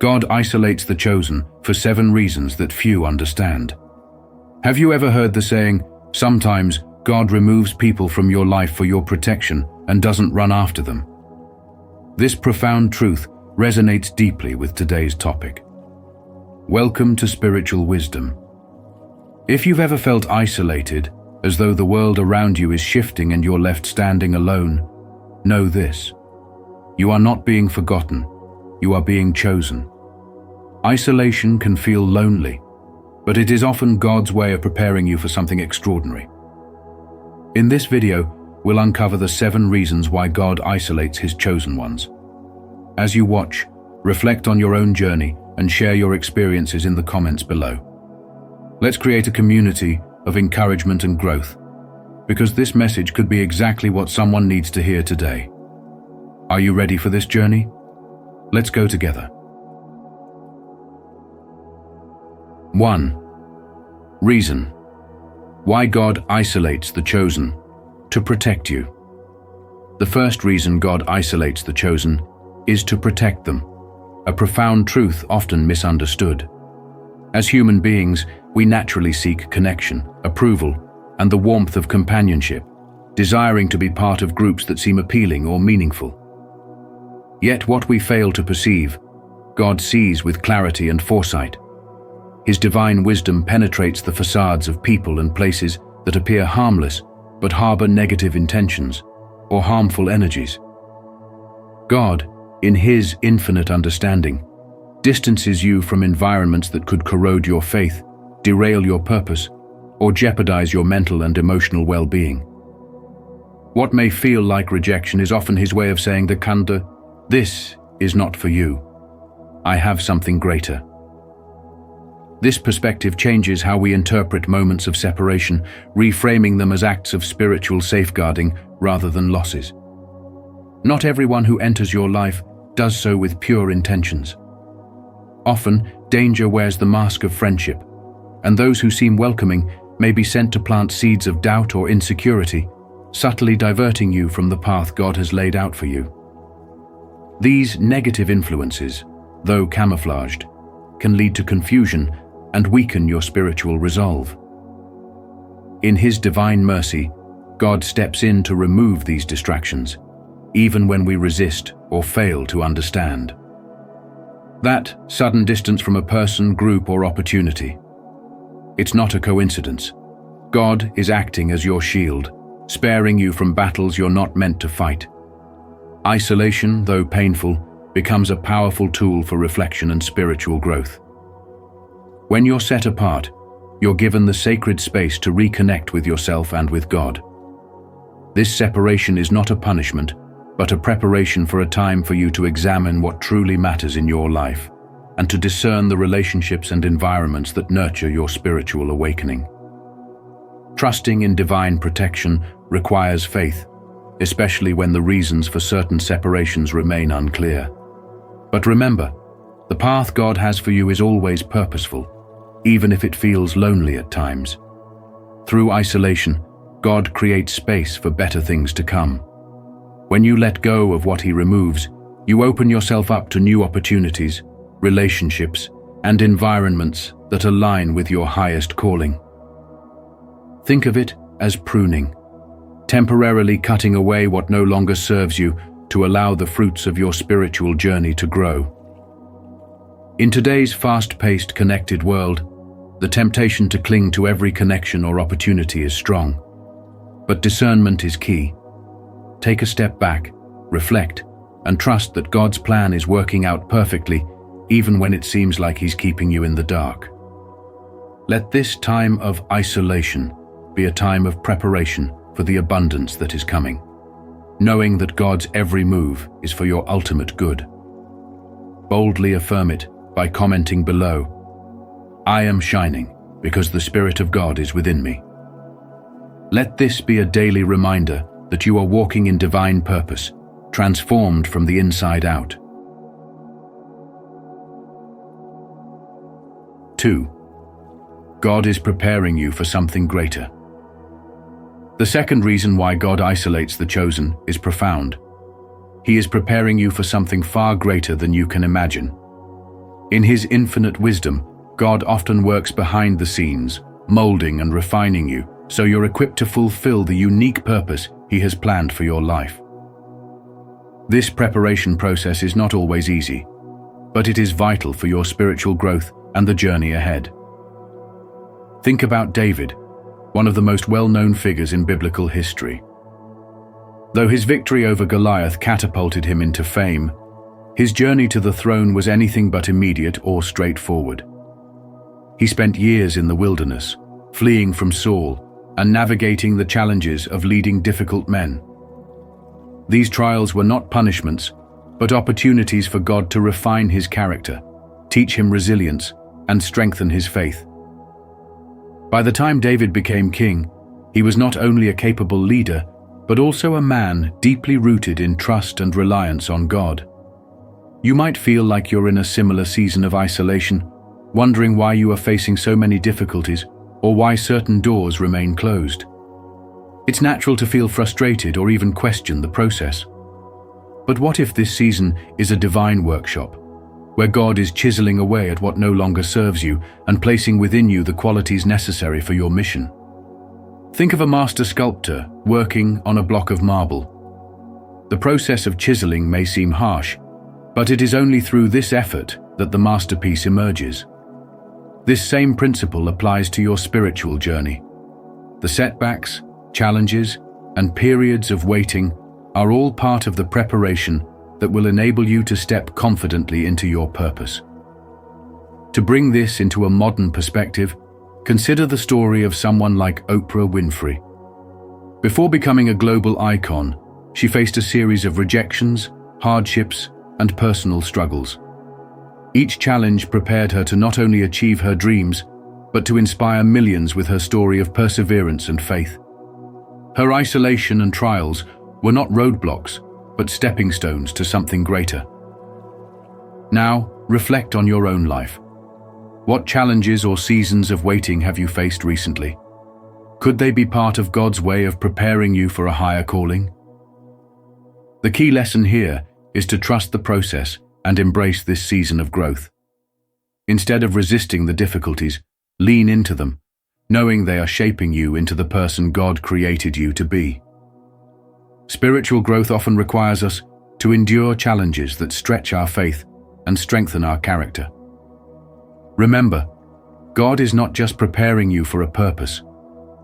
God isolates the chosen for 7 reasons that few understand. Have you ever heard the saying, "Sometimes God removes people from your life for your protection and doesn't run after them"? This profound truth resonates deeply with today's topic. Welcome to Spiritual Wisdom. If you've ever felt isolated, as though the world around you is shifting and you're left standing alone, know this: you are not being forgotten, you are being chosen. Isolation can feel lonely, but it is often God's way of preparing you for something extraordinary. In this video, we'll uncover the 7 reasons why God isolates His chosen ones. As you watch, reflect on your own journey and share your experiences in the comments below. Let's create a community of encouragement and growth, because this message could be exactly what someone needs to hear today. Are you ready for this journey? Let's go together. 1. Reason why God isolates the chosen: to protect you. The first reason God isolates the chosen is to protect them, a profound truth often misunderstood. As human beings, we naturally seek connection, approval, and the warmth of companionship, desiring to be part of groups that seem appealing or meaningful. Yet what we fail to perceive, God sees with clarity and foresight. His divine wisdom penetrates the facades of people and places that appear harmless but harbor negative intentions or harmful energies. God, in His infinite understanding, distances you from environments that could corrode your faith, derail your purpose, or jeopardize your mental and emotional well-being. What may feel like rejection is often His way of saying, "This is not for you. I have something greater." This perspective changes how we interpret moments of separation, reframing them as acts of spiritual safeguarding rather than losses. Not everyone who enters your life does so with pure intentions. Often, danger wears the mask of friendship, and those who seem welcoming may be sent to plant seeds of doubt or insecurity, subtly diverting you from the path God has laid out for you. These negative influences, though camouflaged, can lead to confusion and weaken your spiritual resolve. In His divine mercy, God steps in to remove these distractions, even when we resist or fail to understand. That sudden distance from a person, group, or opportunity, it's not a coincidence. God is acting as your shield, sparing you from battles you're not meant to fight. Isolation, though painful, becomes a powerful tool for reflection and spiritual growth. When you're set apart, you're given the sacred space to reconnect with yourself and with God. This separation is not a punishment, but a preparation for a time for you to examine what truly matters in your life, and to discern the relationships and environments that nurture your spiritual awakening. Trusting in divine protection requires faith, especially when the reasons for certain separations remain unclear. But remember, the path God has for you is always purposeful, even if it feels lonely at times. Through isolation, God creates space for better things to come. When you let go of what He removes, you open yourself up to new opportunities, relationships, and environments that align with your highest calling. Think of it as pruning, temporarily cutting away what no longer serves you to allow the fruits of your spiritual journey to grow. In today's fast-paced, connected world, the temptation to cling to every connection or opportunity is strong. But discernment is key. Take a step back, reflect, and trust that God's plan is working out perfectly, even when it seems like He's keeping you in the dark. Let this time of isolation be a time of preparation for the abundance that is coming, knowing that God's every move is for your ultimate good. Boldly affirm it by commenting below, "I am shining because the Spirit of God is within me." Let this be a daily reminder that you are walking in divine purpose, transformed from the inside out. 2. God is preparing you for something greater. The second reason why God isolates the chosen is profound. He is preparing you for something far greater than you can imagine. In His infinite wisdom, God often works behind the scenes, molding and refining you, so you're equipped to fulfill the unique purpose He has planned for your life. This preparation process is not always easy, but it is vital for your spiritual growth and the journey ahead. Think about David, one of the most well-known figures in biblical history. Though his victory over Goliath catapulted him into fame, his journey to the throne was anything but immediate or straightforward. He spent years in the wilderness, fleeing from Saul and navigating the challenges of leading difficult men. These trials were not punishments, but opportunities for God to refine his character, teach him resilience, and strengthen his faith. By the time David became king, he was not only a capable leader, but also a man deeply rooted in trust and reliance on God. You might feel like you're in a similar season of isolation, wondering why you are facing so many difficulties or why certain doors remain closed. It's natural to feel frustrated or even question the process. But what if this season is a divine workshop, where God is chiseling away at what no longer serves you and placing within you the qualities necessary for your mission? Think of a master sculptor working on a block of marble. The process of chiseling may seem harsh, but it is only through this effort that the masterpiece emerges. This same principle applies to your spiritual journey. The setbacks, challenges, and periods of waiting are all part of the preparation that will enable you to step confidently into your purpose. To bring this into a modern perspective, consider the story of someone like Oprah Winfrey. Before becoming a global icon, she faced a series of rejections, hardships, and personal struggles. Each challenge prepared her to not only achieve her dreams, but to inspire millions with her story of perseverance and faith. Her isolation and trials were not roadblocks, but stepping stones to something greater. Now, reflect on your own life. What challenges or seasons of waiting have you faced recently? Could they be part of God's way of preparing you for a higher calling? The key lesson here is to trust the process and embrace this season of growth. Instead of resisting the difficulties, lean into them, knowing they are shaping you into the person God created you to be. Spiritual growth often requires us to endure challenges that stretch our faith and strengthen our character. Remember, God is not just preparing you for a purpose,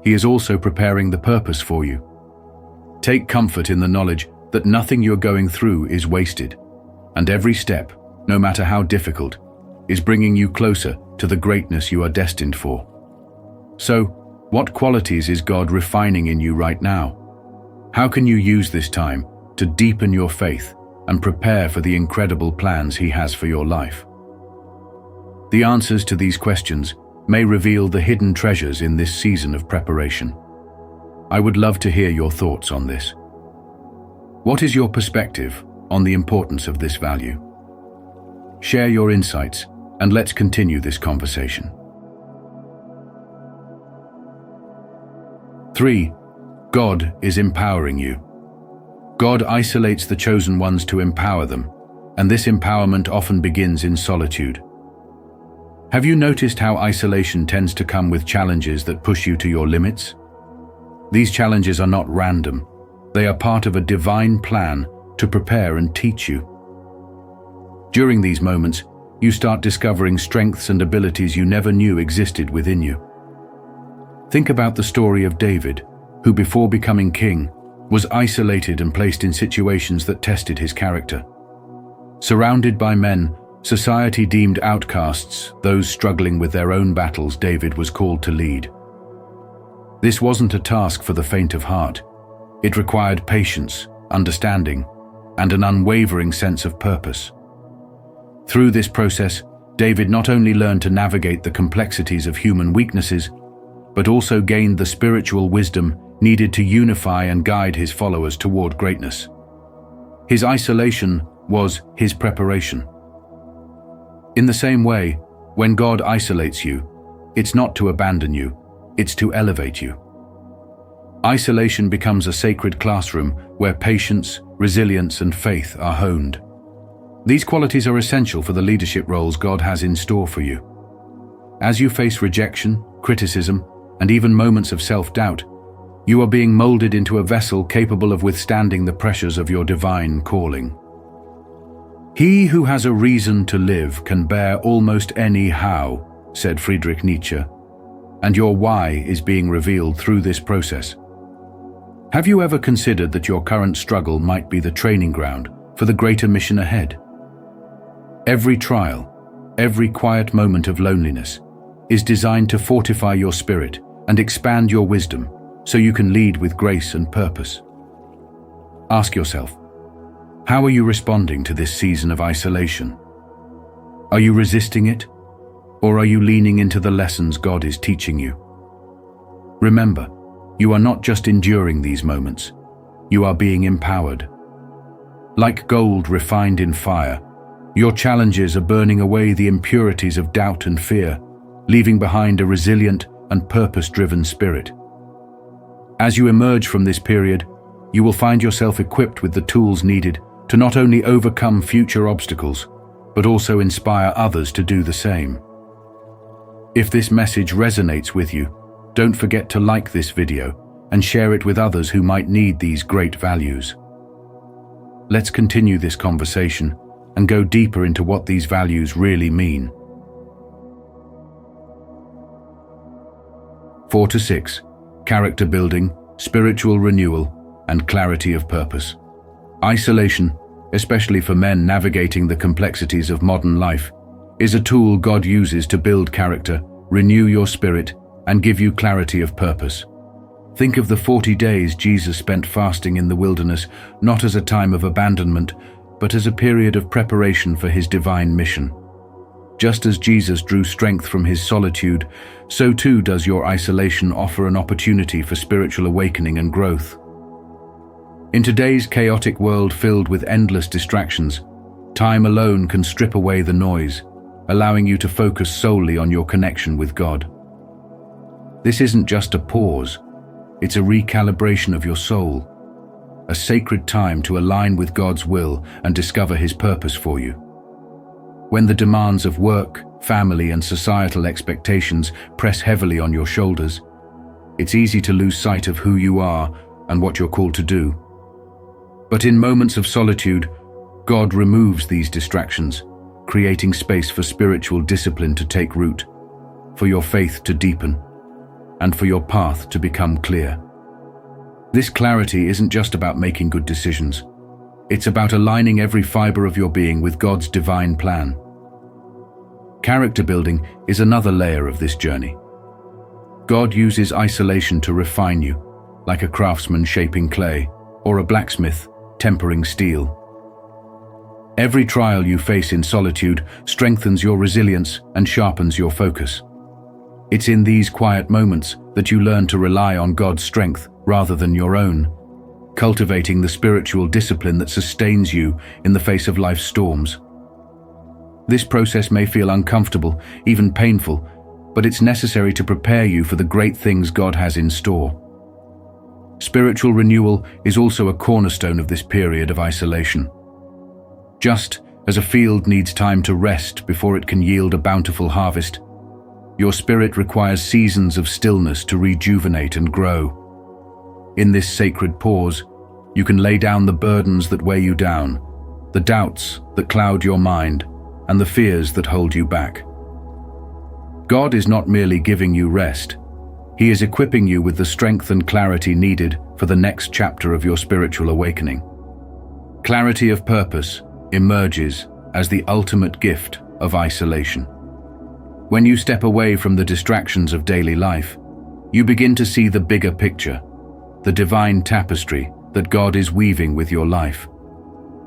He is also preparing the purpose for you. Take comfort in the knowledge that nothing you're going through is wasted, and every step, no matter how difficult, is bringing you closer to the greatness you are destined for. So, what qualities is God refining in you right now? How can you use this time to deepen your faith and prepare for the incredible plans He has for your life? The answers to these questions may reveal the hidden treasures in this season of preparation. I would love to hear your thoughts on this. What is your perspective on the importance of this value? Share your insights and let's continue this conversation. 3. God is empowering you. God isolates the chosen ones to empower them, and this empowerment often begins in solitude. Have you noticed how isolation tends to come with challenges that push you to your limits? These challenges are not random. They are part of a divine plan to prepare and teach you. During these moments, you start discovering strengths and abilities you never knew existed within you. Think about the story of David, who before becoming king, was isolated and placed in situations that tested his character. Surrounded by men, society deemed outcasts those struggling with their own battles David was called to lead. This wasn't a task for the faint of heart. It required patience, understanding, and an unwavering sense of purpose. Through this process, David not only learned to navigate the complexities of human weaknesses, but also gained the spiritual wisdom needed to unify and guide his followers toward greatness. His isolation was his preparation. In the same way, when God isolates you, it's not to abandon you, it's to elevate you. Isolation becomes a sacred classroom where patience, resilience, and faith are honed. These qualities are essential for the leadership roles God has in store for you. As you face rejection, criticism, and even moments of self-doubt, you are being molded into a vessel capable of withstanding the pressures of your divine calling. He who has a reason to live can bear almost any how, said Friedrich Nietzsche, and your why is being revealed through this process. Have you ever considered that your current struggle might be the training ground for the greater mission ahead? Every trial, every quiet moment of loneliness, is designed to fortify your spirit and expand your wisdom so you can lead with grace and purpose. Ask yourself, how are you responding to this season of isolation? Are you resisting it, or are you leaning into the lessons God is teaching you? Remember, you are not just enduring these moments, you are being empowered. Like gold refined in fire, your challenges are burning away the impurities of doubt and fear, leaving behind a resilient and purpose-driven spirit. As you emerge from this period, you will find yourself equipped with the tools needed to not only overcome future obstacles, but also inspire others to do the same. If this message resonates with you, don't forget to like this video and share it with others who might need these great values. Let's continue this conversation and go deeper into what these values really mean. 4 to 6. Character building, spiritual renewal, and clarity of purpose. Isolation, especially for men navigating the complexities of modern life, is a tool God uses to build character, renew your spirit, and give you clarity of purpose. Think of the 40 days Jesus spent fasting in the wilderness, not as a time of abandonment, but as a period of preparation for his divine mission. Just as Jesus drew strength from his solitude, so too does your isolation offer an opportunity for spiritual awakening and growth. In today's chaotic world filled with endless distractions, time alone can strip away the noise, allowing you to focus solely on your connection with God. This isn't just a pause, it's a recalibration of your soul, a sacred time to align with God's will and discover his purpose for you. When the demands of work, family, and societal expectations press heavily on your shoulders, it's easy to lose sight of who you are and what you're called to do. But in moments of solitude, God removes these distractions, creating space for spiritual discipline to take root, for your faith to deepen, and for your path to become clear. This clarity isn't just about making good decisions. It's about aligning every fiber of your being with God's divine plan. Character building is another layer of this journey. God uses isolation to refine you, like a craftsman shaping clay, or a blacksmith tempering steel. Every trial you face in solitude strengthens your resilience and sharpens your focus. It's in these quiet moments that you learn to rely on God's strength rather than your own, cultivating the spiritual discipline that sustains you in the face of life's storms. This process may feel uncomfortable, even painful, but it's necessary to prepare you for the great things God has in store. Spiritual renewal is also a cornerstone of this period of isolation. Just as a field needs time to rest before it can yield a bountiful harvest, your spirit requires seasons of stillness to rejuvenate and grow. In this sacred pause, you can lay down the burdens that weigh you down, the doubts that cloud your mind, and the fears that hold you back. God is not merely giving you rest. He is equipping you with the strength and clarity needed for the next chapter of your spiritual awakening. Clarity of purpose emerges as the ultimate gift of isolation. When you step away from the distractions of daily life, you begin to see the bigger picture, the divine tapestry that God is weaving with your life.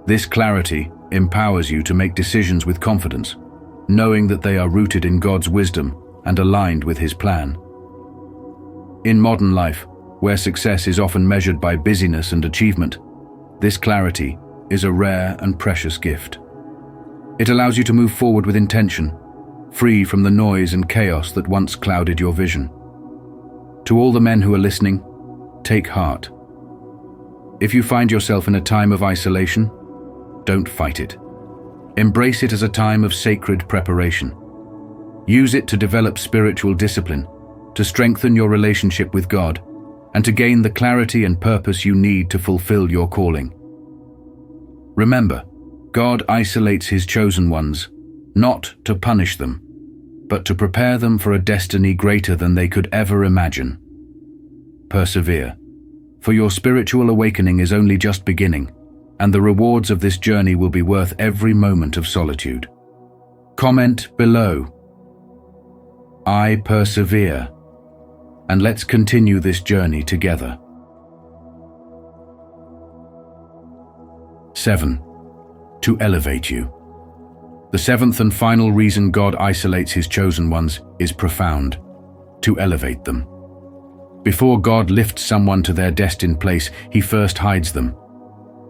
This clarity empowers you to make decisions with confidence, knowing that they are rooted in God's wisdom and aligned with his plan. In modern life, where success is often measured by busyness and achievement, this clarity is a rare and precious gift. It allows you to move forward with intention, free from the noise and chaos that once clouded your vision. To all the men who are listening, take heart. If you find yourself in a time of isolation, don't fight it. Embrace it as a time of sacred preparation. Use it to develop spiritual discipline, to strengthen your relationship with God, and to gain the clarity and purpose you need to fulfill your calling. Remember, God isolates His chosen ones, not to punish them, but to prepare them for a destiny greater than they could ever imagine. Persevere, for your spiritual awakening is only just beginning, and the rewards of this journey will be worth every moment of solitude. Comment below, "I persevere," and let's continue this journey together. 7. To elevate you. The seventh and final reason God isolates His chosen ones is profound: to elevate them. Before God lifts someone to their destined place, He first hides them.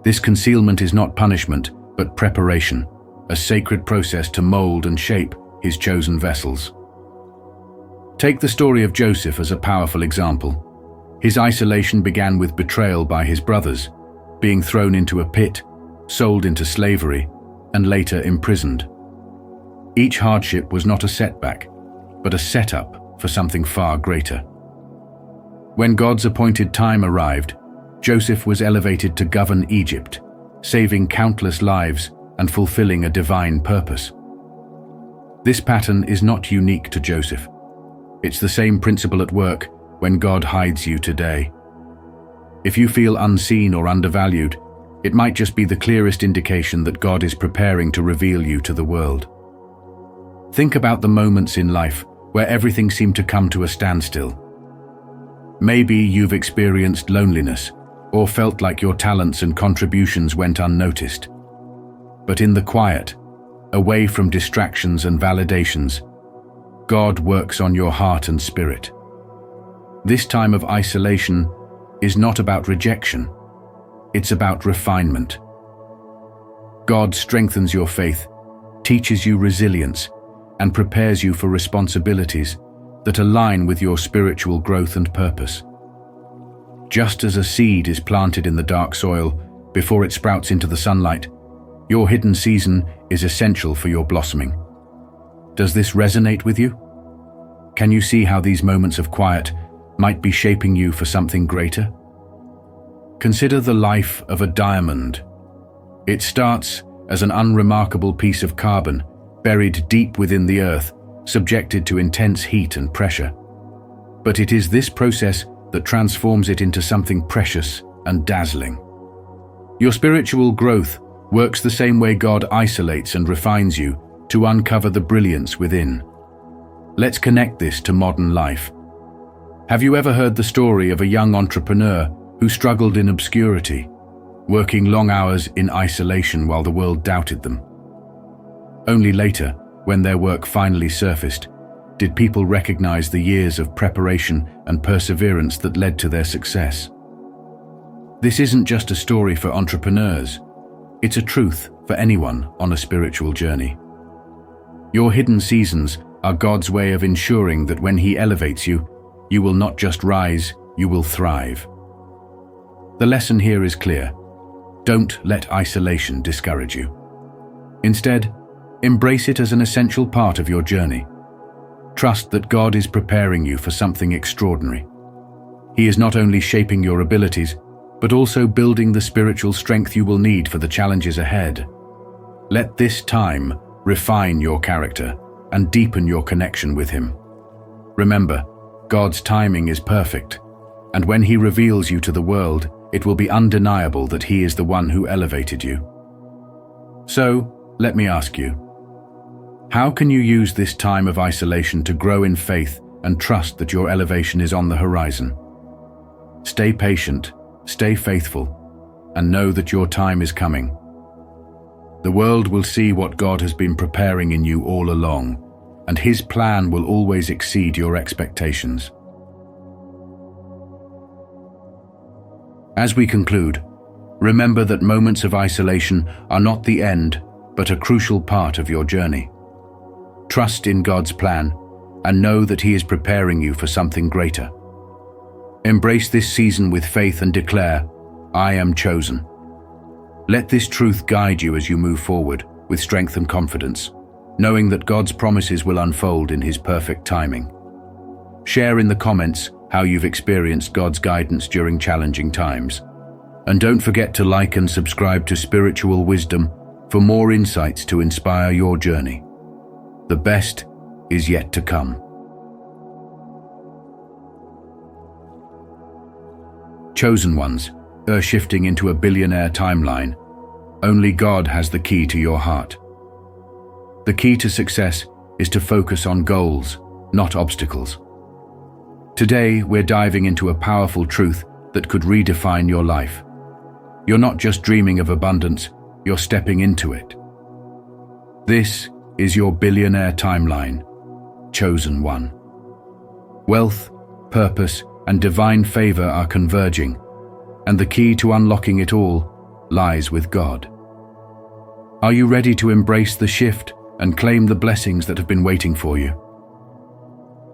This concealment is not punishment, but preparation, a sacred process to mold and shape His chosen vessels. Take the story of Joseph as a powerful example. His isolation began with betrayal by his brothers, being thrown into a pit, sold into slavery, and later imprisoned. Each hardship was not a setback, but a setup for something far greater. When God's appointed time arrived, Joseph was elevated to govern Egypt, saving countless lives and fulfilling a divine purpose. This pattern is not unique to Joseph. It's the same principle at work when God hides you today. If you feel unseen or undervalued, it might just be the clearest indication that God is preparing to reveal you to the world. Think about the moments in life where everything seemed to come to a standstill. Maybe you've experienced loneliness or felt like your talents and contributions went unnoticed. But in the quiet, away from distractions and validations, God works on your heart and spirit. This time of isolation is not about rejection, it's about refinement. God strengthens your faith, teaches you resilience, and prepares you for responsibilities that align with your spiritual growth and purpose. Just as a seed is planted in the dark soil before it sprouts into the sunlight, your hidden season is essential for your blossoming. Does this resonate with you? Can you see how these moments of quiet might be shaping you for something greater? Consider the life of a diamond. It starts as an unremarkable piece of carbon buried deep within the earth, subjected to intense heat and pressure. But it is this process that transforms it into something precious and dazzling. Your spiritual growth works the same way God isolates and refines you to uncover the brilliance within. Let's connect this to modern life. Have you ever heard the story of a young entrepreneur who struggled in obscurity, working long hours in isolation while the world doubted them? Only later, when their work finally surfaced, did people recognize the years of preparation and perseverance that led to their success. This isn't just a story for entrepreneurs, it's a truth for anyone on a spiritual journey. Your hidden seasons are God's way of ensuring that when He elevates you, you will not just rise, you will thrive. The lesson here is clear. Don't let isolation discourage you. Instead, embrace it as an essential part of your journey. Trust that God is preparing you for something extraordinary. He is not only shaping your abilities, but also building the spiritual strength you will need for the challenges ahead. Let this time refine your character and deepen your connection with Him. Remember, God's timing is perfect, and when He reveals you to the world, it will be undeniable that He is the one who elevated you. So, let me ask you, how can you use this time of isolation to grow in faith and trust that your elevation is on the horizon? Stay patient, stay faithful, and know that your time is coming. The world will see what God has been preparing in you all along, and His plan will always exceed your expectations. As we conclude, remember that moments of isolation are not the end, but a crucial part of your journey. Trust in God's plan and know that He is preparing you for something greater. Embrace this season with faith and declare, "I am chosen." Let this truth guide you as you move forward, with strength and confidence, knowing that God's promises will unfold in His perfect timing. Share in the comments how you've experienced God's guidance during challenging times. And don't forget to like and subscribe to Spiritual Wisdom for more insights to inspire your journey. The best is yet to come. Chosen ones, shifting into a billionaire timeline. Only God has the key to your heart. The key to success is to focus on goals, not obstacles. Today, we're diving into a powerful truth that could redefine your life. You're not just dreaming of abundance, you're stepping into it. This is your billionaire timeline, chosen one. Wealth, purpose, and divine favor are converging, and the key to unlocking it all lies with God. Are you ready to embrace the shift and claim the blessings that have been waiting for you?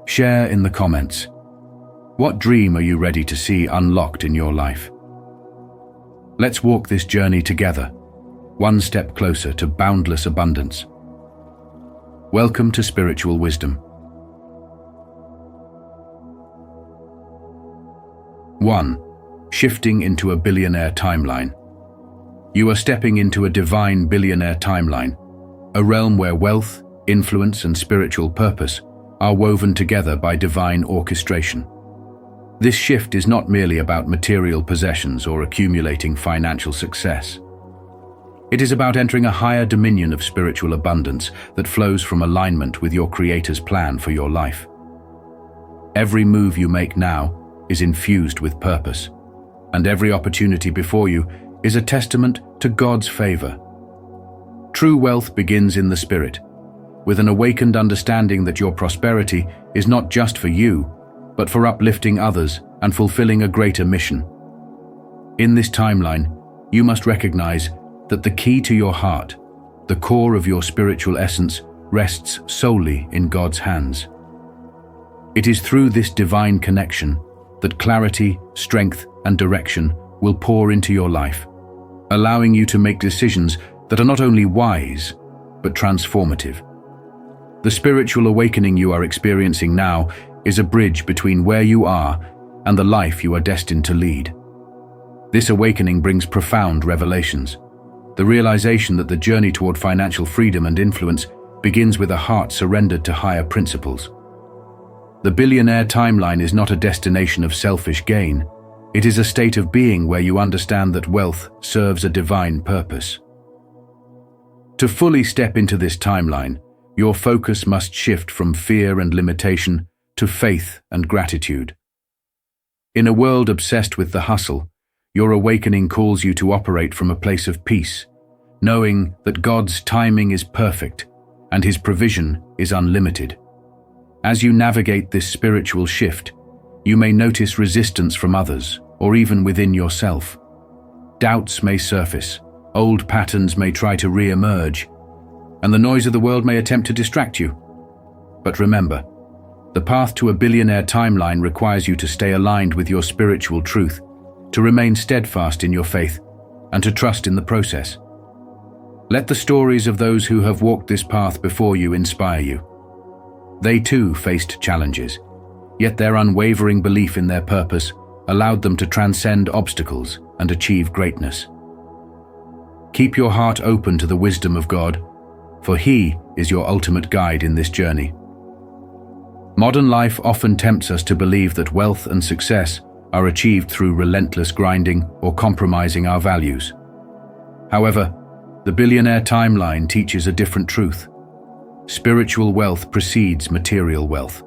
Share in the comments. What dream are you ready to see unlocked in your life? Let's walk this journey together, one step closer to boundless abundance. Welcome to Spiritual Wisdom. 1. Shifting into a billionaire timeline. You are stepping into a divine billionaire timeline, a realm where wealth, influence, and spiritual purpose are woven together by divine orchestration. This shift is not merely about material possessions or accumulating financial success. It is about entering a higher dominion of spiritual abundance that flows from alignment with your Creator's plan for your life. Every move you make now is infused with purpose, and every opportunity before you is a testament to God's favor. True wealth begins in the spirit, with an awakened understanding that your prosperity is not just for you, but for uplifting others and fulfilling a greater mission. In this timeline, you must recognize that the key to your heart, the core of your spiritual essence, rests solely in God's hands. It is through this divine connection that clarity, strength, and direction will pour into your life, allowing you to make decisions that are not only wise, but transformative. The spiritual awakening you are experiencing now is a bridge between where you are and the life you are destined to lead. This awakening brings profound revelations, the realization that the journey toward financial freedom and influence begins with a heart surrendered to higher principles. The billionaire timeline is not a destination of selfish gain. It is a state of being where you understand that wealth serves a divine purpose. To fully step into this timeline, your focus must shift from fear and limitation to faith and gratitude. In a world obsessed with the hustle, your awakening calls you to operate from a place of peace, knowing that God's timing is perfect and His provision is unlimited. As you navigate this spiritual shift, you may notice resistance from others or even within yourself. Doubts may surface, old patterns may try to re-emerge, and the noise of the world may attempt to distract you. But remember, the path to a billionaire timeline requires you to stay aligned with your spiritual truth, to remain steadfast in your faith, and to trust in the process. Let the stories of those who have walked this path before you inspire you. They too faced challenges, yet their unwavering belief in their purpose allowed them to transcend obstacles and achieve greatness. Keep your heart open to the wisdom of God, for He is your ultimate guide in this journey. Modern life often tempts us to believe that wealth and success are achieved through relentless grinding or compromising our values. However, the billionaire timeline teaches a different truth. Spiritual wealth precedes material wealth.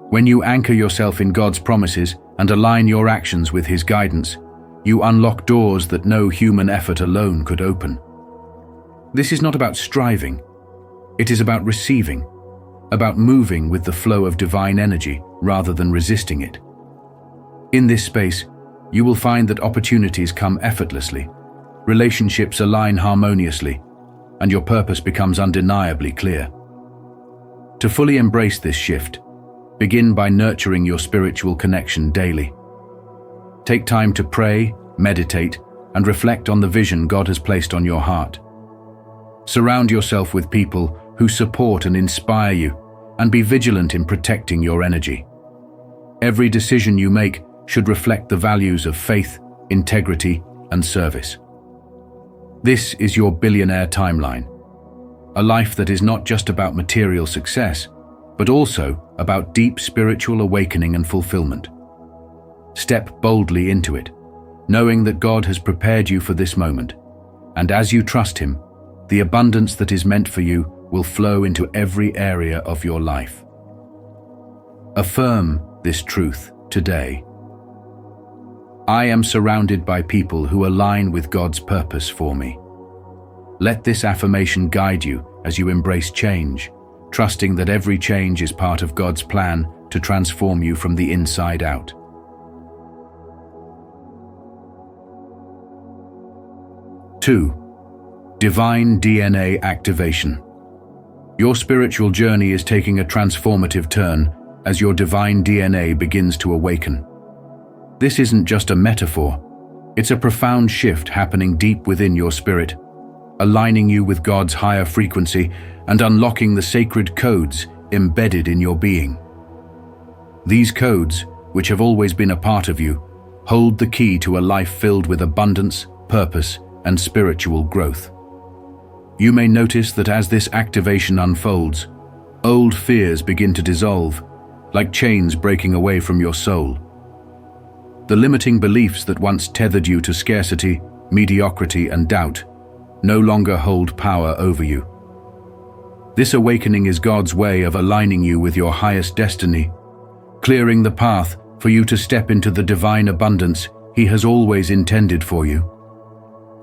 When you anchor yourself in God's promises and align your actions with His guidance, you unlock doors that no human effort alone could open. This is not about striving. It is about receiving, about moving with the flow of divine energy rather than resisting it. In this space, you will find that opportunities come effortlessly, relationships align harmoniously, and your purpose becomes undeniably clear. To fully embrace this shift, begin by nurturing your spiritual connection daily. Take time to pray, meditate, and reflect on the vision God has placed on your heart. Surround yourself with people who support and inspire you, and be vigilant in protecting your energy. Every decision you make should reflect the values of faith, integrity, and service. This is your billionaire timeline, a life that is not just about material success, but also about deep spiritual awakening and fulfillment. Step boldly into it, knowing that God has prepared you for this moment, and as you trust Him, the abundance that is meant for you will flow into every area of your life. Affirm this truth today. I am surrounded by people who align with God's purpose for me. Let this affirmation guide you as you embrace change, trusting that every change is part of God's plan to transform you from the inside out. 2. Divine DNA activation. Your spiritual journey is taking a transformative turn as your divine DNA begins to awaken. This isn't just a metaphor, it's a profound shift happening deep within your spirit, aligning you with God's higher frequency and unlocking the sacred codes embedded in your being. These codes, which have always been a part of you, hold the key to a life filled with abundance, purpose, and spiritual growth. You may notice that as this activation unfolds, old fears begin to dissolve, like chains breaking away from your soul. The limiting beliefs that once tethered you to scarcity, mediocrity, and doubt no longer hold power over you. This awakening is God's way of aligning you with your highest destiny, clearing the path for you to step into the divine abundance He has always intended for you.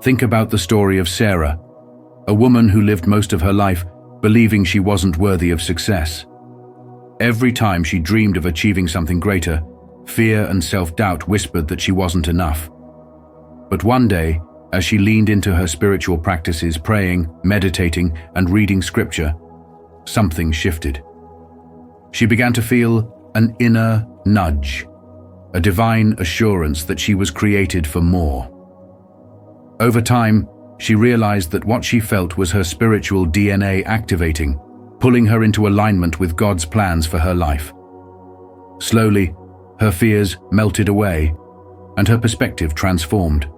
Think about the story of Sarah, a woman who lived most of her life believing she wasn't worthy of success. Every time she dreamed of achieving something greater, fear and self-doubt whispered that she wasn't enough. But one day, as she leaned into her spiritual practices, praying, meditating, and reading scripture, something shifted. She began to feel an inner nudge, a divine assurance that she was created for more. Over time, she realized that what she felt was her spiritual DNA activating, pulling her into alignment with God's plans for her life. Slowly, her fears melted away, and her perspective transformed.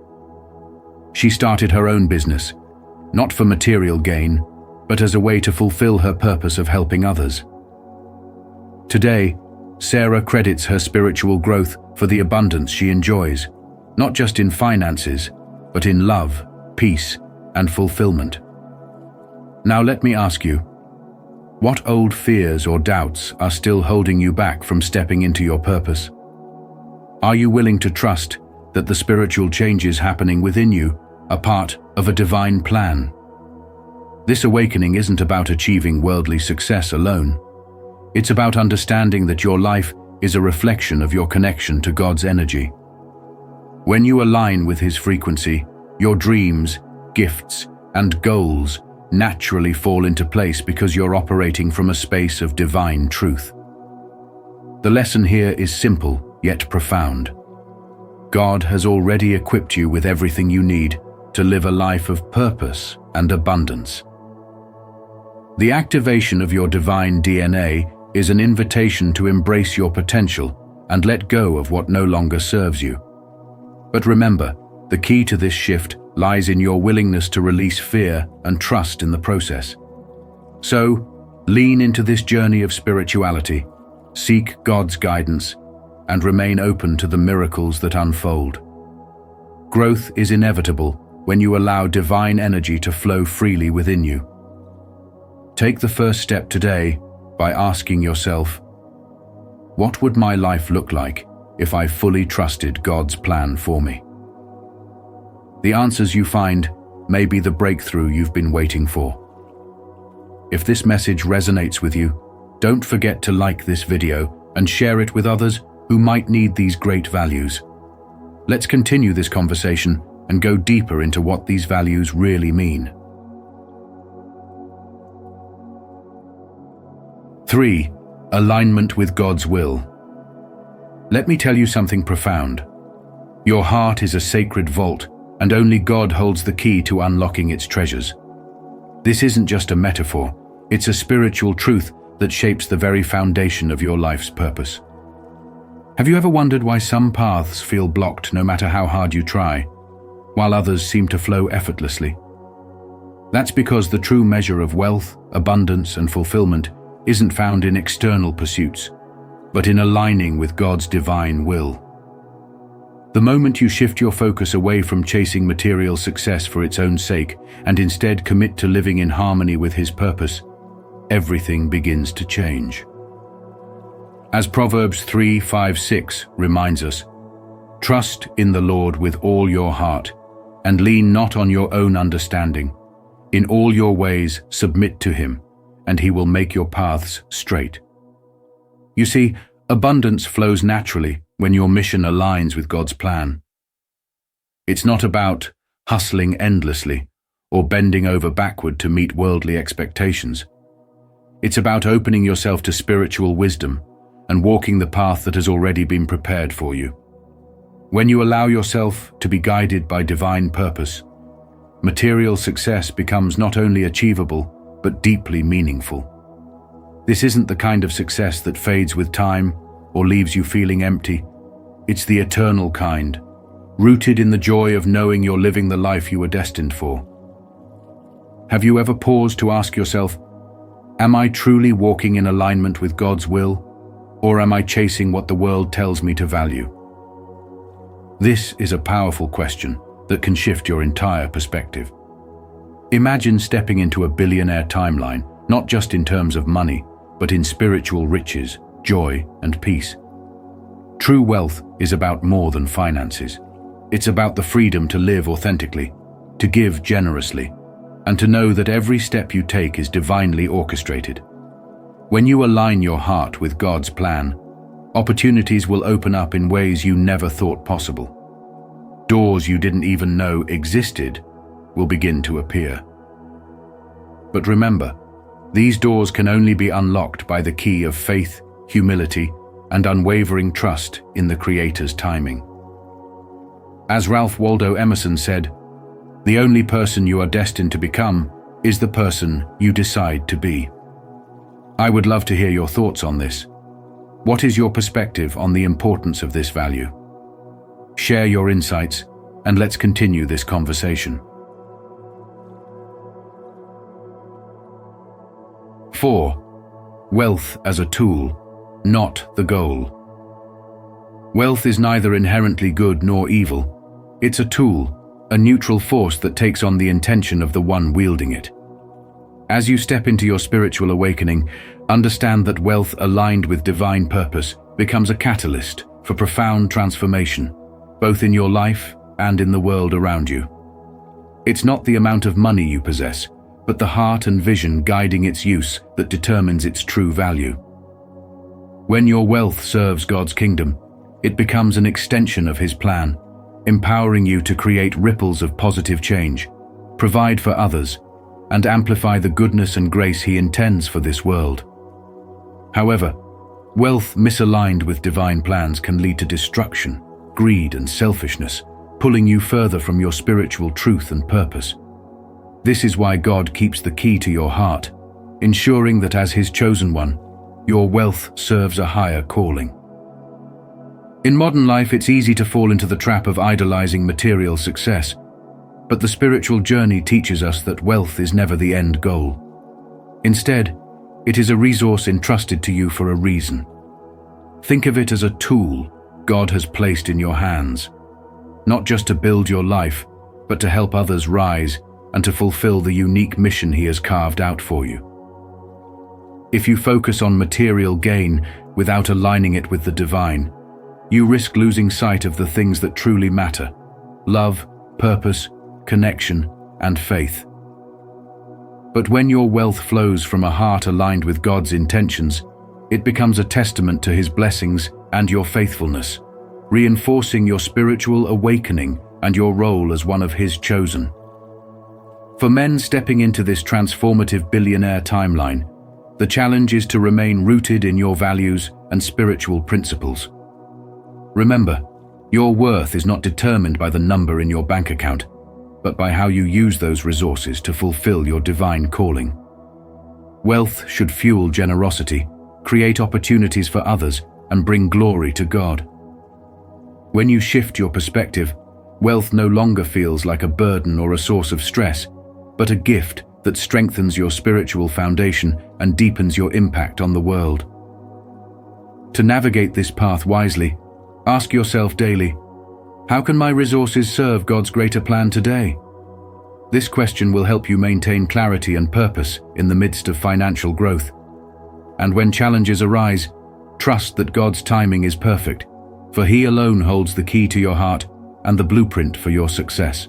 She started her own business, not for material gain, but as a way to fulfill her purpose of helping others. Today, Sarah credits her spiritual growth for the abundance she enjoys, not just in finances, but in love, peace, and fulfillment. Now let me ask you, what old fears or doubts are still holding you back from stepping into your purpose? Are you willing to trust that the spiritual changes happening within you are part of a divine plan? This awakening isn't about achieving worldly success alone. It's about understanding that your life is a reflection of your connection to God's energy. When you align with His frequency, your dreams, gifts, and goals naturally fall into place because you're operating from a space of divine truth. The lesson here is simple yet profound. God has already equipped you with everything you need to live a life of purpose and abundance. The activation of your divine DNA is an invitation to embrace your potential and let go of what no longer serves you. But remember, the key to this shift lies in your willingness to release fear and trust in the process. So, lean into this journey of spirituality, seek God's guidance, and remain open to the miracles that unfold. Growth is inevitable when you allow divine energy to flow freely within you. Take the first step today by asking yourself, what would my life look like if I fully trusted God's plan for me? The answers you find may be the breakthrough you've been waiting for. If this message resonates with you, don't forget to like this video and share it with others who might need these great values. Let's continue this conversation and go deeper into what these values really mean. 3. Alignment with God's will. Let me tell you something profound. Your heart is a sacred vault, and only God holds the key to unlocking its treasures. This isn't just a metaphor, it's a spiritual truth that shapes the very foundation of your life's purpose. Have you ever wondered why some paths feel blocked no matter how hard you try, while others seem to flow effortlessly? That's because the true measure of wealth, abundance, and fulfillment isn't found in external pursuits, but in aligning with God's divine will. The moment you shift your focus away from chasing material success for its own sake and instead commit to living in harmony with His purpose, everything begins to change. As Proverbs 3:5-6 reminds us, "Trust in the Lord with all your heart, and lean not on your own understanding. In all your ways submit to Him, and He will make your paths straight." You see, abundance flows naturally when your mission aligns with God's plan. It's not about hustling endlessly or bending over backward to meet worldly expectations. It's about opening yourself to spiritual wisdom and walking the path that has already been prepared for you. When you allow yourself to be guided by divine purpose, material success becomes not only achievable, but deeply meaningful. This isn't the kind of success that fades with time or leaves you feeling empty. It's the eternal kind, rooted in the joy of knowing you're living the life you were destined for. Have you ever paused to ask yourself, am I truly walking in alignment with God's will, or am I chasing what the world tells me to value? This is a powerful question that can shift your entire perspective. Imagine stepping into a billionaire timeline, not just in terms of money, but in spiritual riches, joy, and peace. True wealth is about more than finances. It's about the freedom to live authentically, to give generously, and to know that every step you take is divinely orchestrated. When you align your heart with God's plan, opportunities will open up in ways you never thought possible. Doors you didn't even know existed will begin to appear. But remember, these doors can only be unlocked by the key of faith, humility, and unwavering trust in the Creator's timing. As Ralph Waldo Emerson said, "The only person you are destined to become is the person you decide to be." I would love to hear your thoughts on this. What is your perspective on the importance of this value? Share your insights, and let's continue this conversation. 4. Wealth as a tool, not the goal. Wealth is neither inherently good nor evil. It's a tool, a neutral force that takes on the intention of the one wielding it. As you step into your spiritual awakening, understand that wealth aligned with divine purpose becomes a catalyst for profound transformation, both in your life and in the world around you. It's not the amount of money you possess, but the heart and vision guiding its use that determines its true value. When your wealth serves God's kingdom, it becomes an extension of His plan, empowering you to create ripples of positive change, provide for others, and amplify the goodness and grace He intends for this world. However, wealth misaligned with divine plans can lead to destruction, greed, and selfishness, pulling you further from your spiritual truth and purpose. This is why God keeps the key to your heart, ensuring that as His chosen one, your wealth serves a higher calling. In modern life, it's easy to fall into the trap of idolizing material success, but the spiritual journey teaches us that wealth is never the end goal. Instead, it is a resource entrusted to you for a reason. Think of it as a tool God has placed in your hands, not just to build your life, but to help others rise and to fulfill the unique mission He has carved out for you. If you focus on material gain without aligning it with the divine, you risk losing sight of the things that truly matter: love, purpose, connection, and faith. But when your wealth flows from a heart aligned with God's intentions, it becomes a testament to His blessings and your faithfulness, reinforcing your spiritual awakening and your role as one of His chosen. For men stepping into this transformative billionaire timeline, the challenge is to remain rooted in your values and spiritual principles. Remember, your worth is not determined by the number in your bank account, but by how you use those resources to fulfill your divine calling. Wealth should fuel generosity, create opportunities for others, and bring glory to God. When you shift your perspective, wealth no longer feels like a burden or a source of stress, but a gift that strengthens your spiritual foundation and deepens your impact on the world. To navigate this path wisely, ask yourself daily, how can my resources serve God's greater plan today? This question will help you maintain clarity and purpose in the midst of financial growth. And when challenges arise, trust that God's timing is perfect, for He alone holds the key to your heart and the blueprint for your success.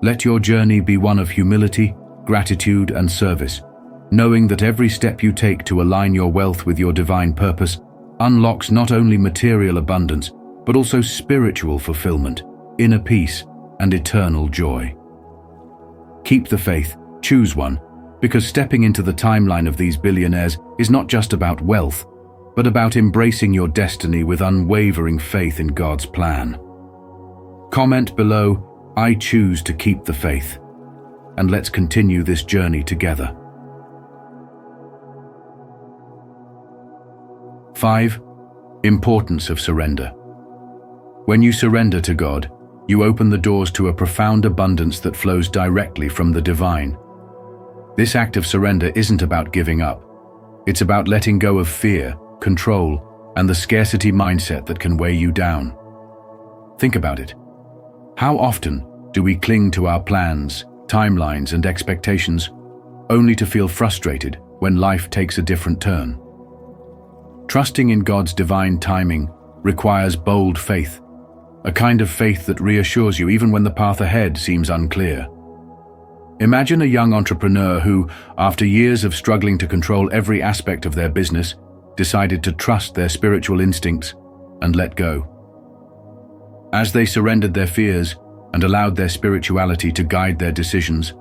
Let your journey be one of humility, gratitude, and service, knowing that every step you take to align your wealth with your divine purpose unlocks not only material abundance, but also spiritual fulfillment, inner peace, and eternal joy. Keep the faith, choose one, because stepping into the timeline of these billionaires is not just about wealth, but about embracing your destiny with unwavering faith in God's plan. Comment below, I choose to keep the faith, and let's continue this journey together. 5. Importance of surrender. When you surrender to God, you open the doors to a profound abundance that flows directly from the divine. This act of surrender isn't about giving up. It's about letting go of fear, control, and the scarcity mindset that can weigh you down. Think about it. How often do we cling to our plans, timelines, and expectations, only to feel frustrated when life takes a different turn? Trusting in God's divine timing requires bold faith, a kind of faith that reassures you even when the path ahead seems unclear. Imagine a young entrepreneur who, after years of struggling to control every aspect of their business, decided to trust their spiritual instincts and let go. As they surrendered their fears and allowed their spirituality to guide their decisions,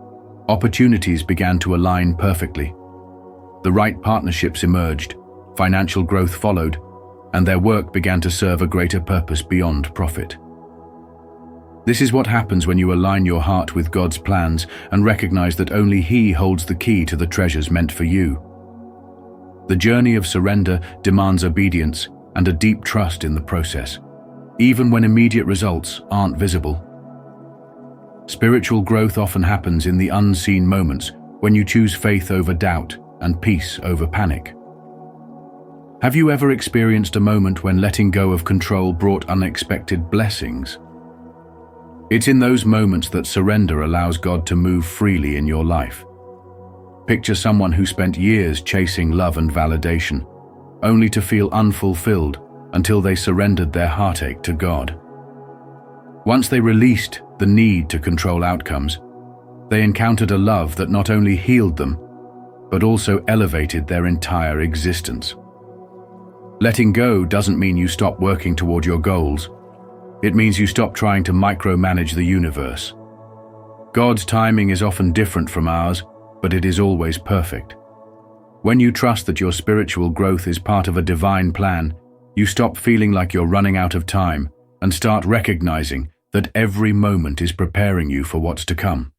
opportunities began to align perfectly. The right partnerships emerged, financial growth followed, and their work began to serve a greater purpose beyond profit. This is what happens when you align your heart with God's plans and recognize that only He holds the key to the treasures meant for you. The journey of surrender demands obedience and a deep trust in the process, even when immediate results aren't visible. Spiritual growth often happens in the unseen moments when you choose faith over doubt and peace over panic. Have you ever experienced a moment when letting go of control brought unexpected blessings? It's in those moments that surrender allows God to move freely in your life. Picture someone who spent years chasing love and validation, only to feel unfulfilled until they surrendered their heartache to God. Once they released the need to control outcomes, they encountered a love that not only healed them, but also elevated their entire existence. Letting go doesn't mean you stop working toward your goals. It means you stop trying to micromanage the universe. God's timing is often different from ours, but it is always perfect. When you trust that your spiritual growth is part of a divine plan, you stop feeling like you're running out of time and start recognizing that every moment is preparing you for what's to come.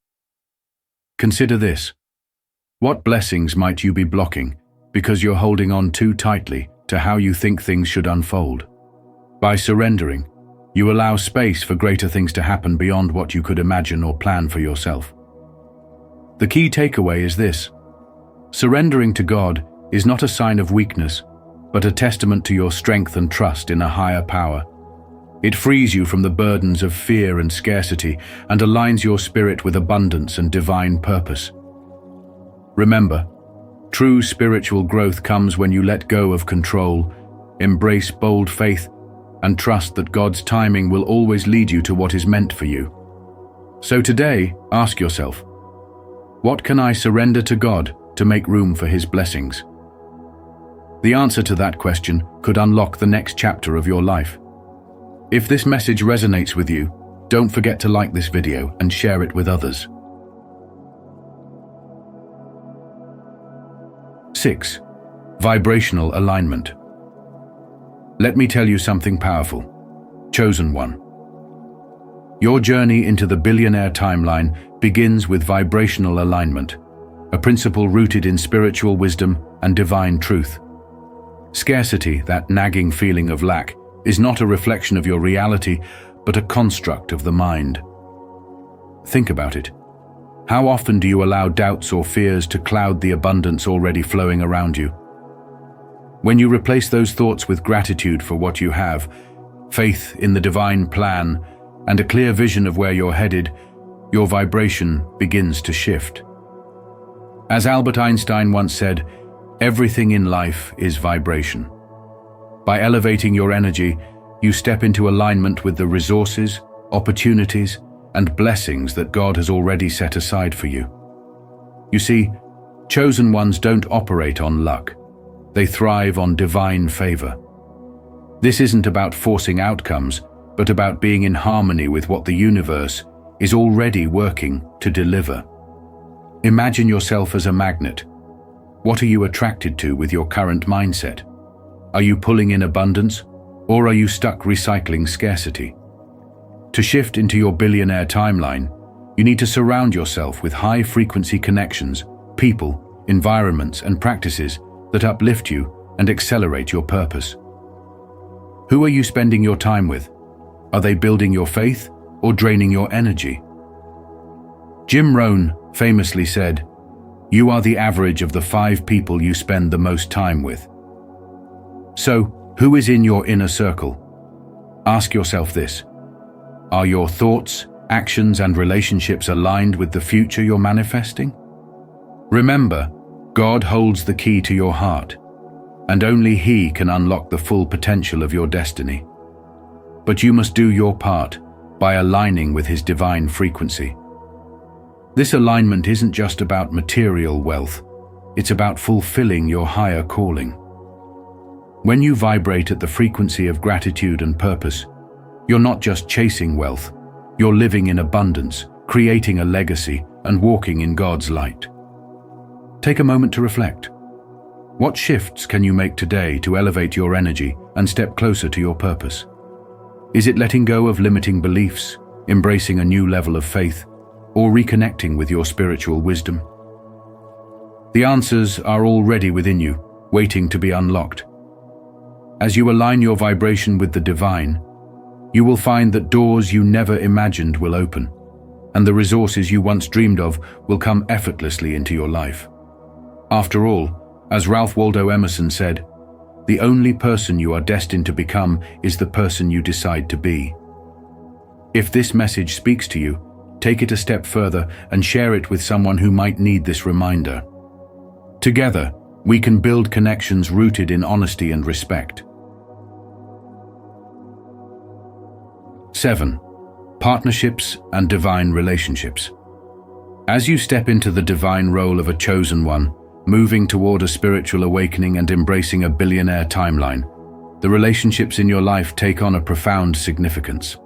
Consider this. What blessings might you be blocking because you're holding on too tightly to how you think things should unfold? By surrendering, you allow space for greater things to happen beyond what you could imagine or plan for yourself. The key takeaway is this: surrendering to God is not a sign of weakness, but a testament to your strength and trust in a higher power. It frees you from the burdens of fear and scarcity and aligns your spirit with abundance and divine purpose. Remember, true spiritual growth comes when you let go of control, embrace bold faith, and trust that God's timing will always lead you to what is meant for you. So today, ask yourself, what can I surrender to God to make room for His blessings? The answer to that question could unlock the next chapter of your life. If this message resonates with you, don't forget to like this video and share it with others. 6. Vibrational alignment. Let me tell you something powerful. Chosen one. Your journey into the billionaire timeline begins with vibrational alignment, a principle rooted in spiritual wisdom and divine truth. Scarcity, that nagging feeling of lack, is not a reflection of your reality, but a construct of the mind. Think about it. How often do you allow doubts or fears to cloud the abundance already flowing around you? When you replace those thoughts with gratitude for what you have, faith in the divine plan, and a clear vision of where you're headed, your vibration begins to shift. As Albert Einstein once said, everything in life is vibration. By elevating your energy, you step into alignment with the resources, opportunities, and blessings that God has already set aside for you. You see, chosen ones don't operate on luck. They thrive on divine favor. This isn't about forcing outcomes, but about being in harmony with what the universe is already working to deliver. Imagine yourself as a magnet. What are you attracted to with your current mindset? Are you pulling in abundance, or are you stuck recycling scarcity? To shift into your billionaire timeline, you need to surround yourself with high-frequency connections, people, environments, and practices that uplift you and accelerate your purpose. Who are you spending your time with? Are they building your faith or draining your energy? Jim Rohn famously said, "You are the average of the 5 people you spend the most time with." So, who is in your inner circle? Ask yourself this. Are your thoughts, actions, and relationships aligned with the future you're manifesting? Remember, God holds the key to your heart, and only He can unlock the full potential of your destiny. But you must do your part by aligning with His divine frequency. This alignment isn't just about material wealth, it's about fulfilling your higher calling. When you vibrate at the frequency of gratitude and purpose, you're not just chasing wealth, you're living in abundance, creating a legacy, and walking in God's light. Take a moment to reflect. What shifts can you make today to elevate your energy and step closer to your purpose? Is it letting go of limiting beliefs, embracing a new level of faith, or reconnecting with your spiritual wisdom? The answers are already within you, waiting to be unlocked. As you align your vibration with the divine, you will find that doors you never imagined will open, and the resources you once dreamed of will come effortlessly into your life. After all, as Ralph Waldo Emerson said, the only person you are destined to become is the person you decide to be. If this message speaks to you, take it a step further and share it with someone who might need this reminder. Together, we can build connections rooted in honesty and respect. 7. Partnerships and divine relationships. As you step into the divine role of a chosen one, moving toward a spiritual awakening and embracing a billionaire timeline, the relationships in your life take on a profound significance.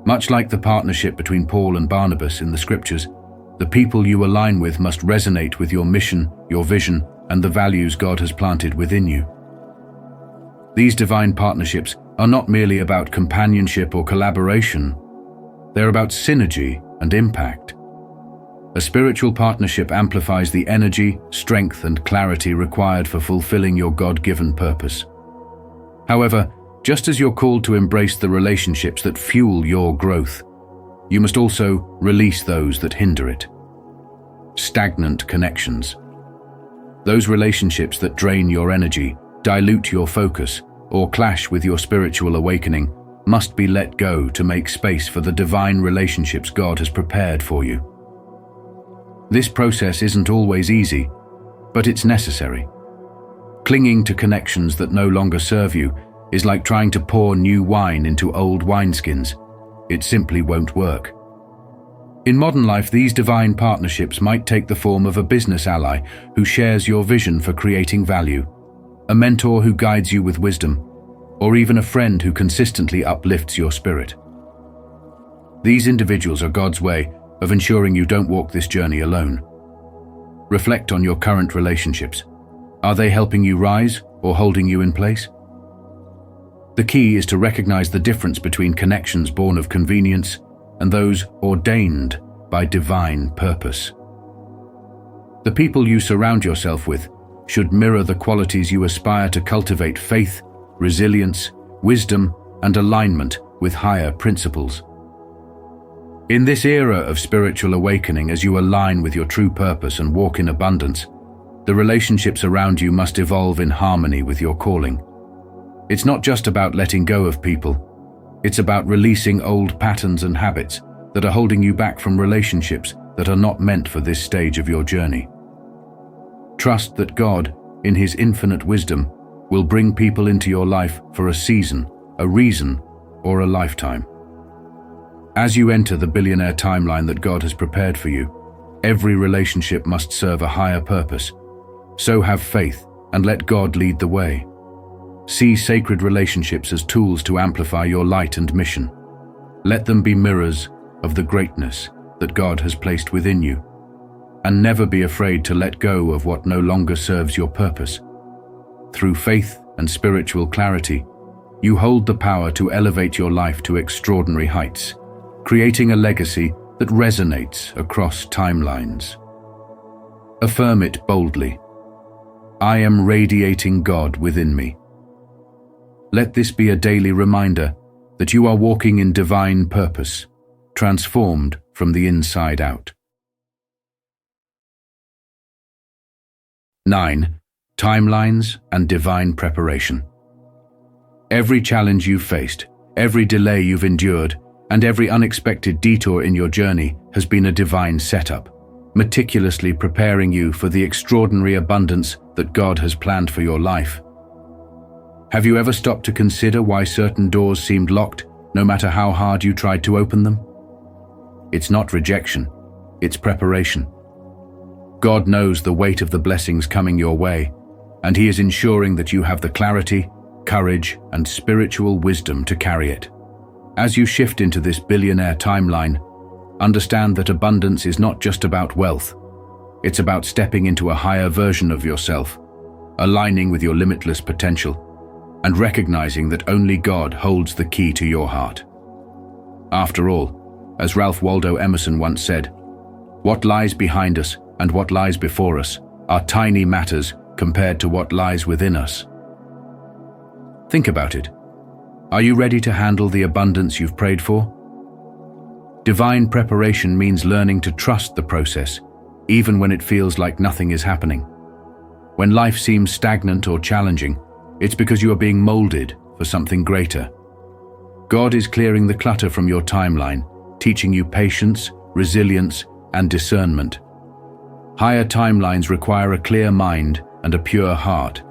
Much like the partnership between Paul and Barnabas in the scriptures, the people you align with must resonate with your mission, your vision, and the values God has planted within you. These divine partnerships are not merely about companionship or collaboration, they're about synergy and impact. A spiritual partnership amplifies the energy, strength, and clarity required for fulfilling your God-given purpose. However, just as you're called to embrace the relationships that fuel your growth, you must also release those that hinder it. Stagnant connections. Those relationships that drain your energy, dilute your focus, or clash with your spiritual awakening must be let go to make space for the divine relationships God has prepared for you. This process isn't always easy, but it's necessary. Clinging to connections that no longer serve you is like trying to pour new wine into old wineskins. It simply won't work. In modern life, these divine partnerships might take the form of a business ally who shares your vision for creating value, a mentor who guides you with wisdom, or even a friend who consistently uplifts your spirit. These individuals are God's way of ensuring you don't walk this journey alone. Reflect on your current relationships. Are they helping you rise or holding you in place? The key is to recognize the difference between connections born of convenience and those ordained by divine purpose. The people you surround yourself with should mirror the qualities you aspire to cultivate: faith, resilience, wisdom, and alignment with higher principles. In this era of spiritual awakening, as you align with your true purpose and walk in abundance, the relationships around you must evolve in harmony with your calling. It's not just about letting go of people. It's about releasing old patterns and habits that are holding you back from relationships that are not meant for this stage of your journey. Trust that God, in His infinite wisdom, will bring people into your life for a season, a reason, or a lifetime. As you enter the billionaire timeline that God has prepared for you, every relationship must serve a higher purpose. So have faith and let God lead the way. See sacred relationships as tools to amplify your light and mission. Let them be mirrors of the greatness that God has placed within you. And never be afraid to let go of what no longer serves your purpose. Through faith and spiritual clarity, you hold the power to elevate your life to extraordinary heights, creating a legacy that resonates across timelines. Affirm it boldly. I am radiating God within me. Let this be a daily reminder that you are walking in divine purpose, transformed from the inside out. 9. Timelines and divine preparation. Every challenge you've faced, every delay you've endured, and every unexpected detour in your journey has been a divine setup, meticulously preparing you for the extraordinary abundance that God has planned for your life. Have you ever stopped to consider why certain doors seemed locked, no matter how hard you tried to open them? It's not rejection, it's preparation. God knows the weight of the blessings coming your way, and He is ensuring that you have the clarity, courage, and spiritual wisdom to carry it. As you shift into this billionaire timeline, understand that abundance is not just about wealth. It's about stepping into a higher version of yourself, aligning with your limitless potential, and recognizing that only God holds the key to your heart. After all, as Ralph Waldo Emerson once said, "What lies behind us and what lies before us are tiny matters compared to what lies within us." Think about it. Are you ready to handle the abundance you've prayed for? Divine preparation means learning to trust the process, even when it feels like nothing is happening. When life seems stagnant or challenging, it's because you are being molded for something greater. God is clearing the clutter from your timeline, teaching you patience, resilience, and discernment. Higher timelines require a clear mind and a pure heart,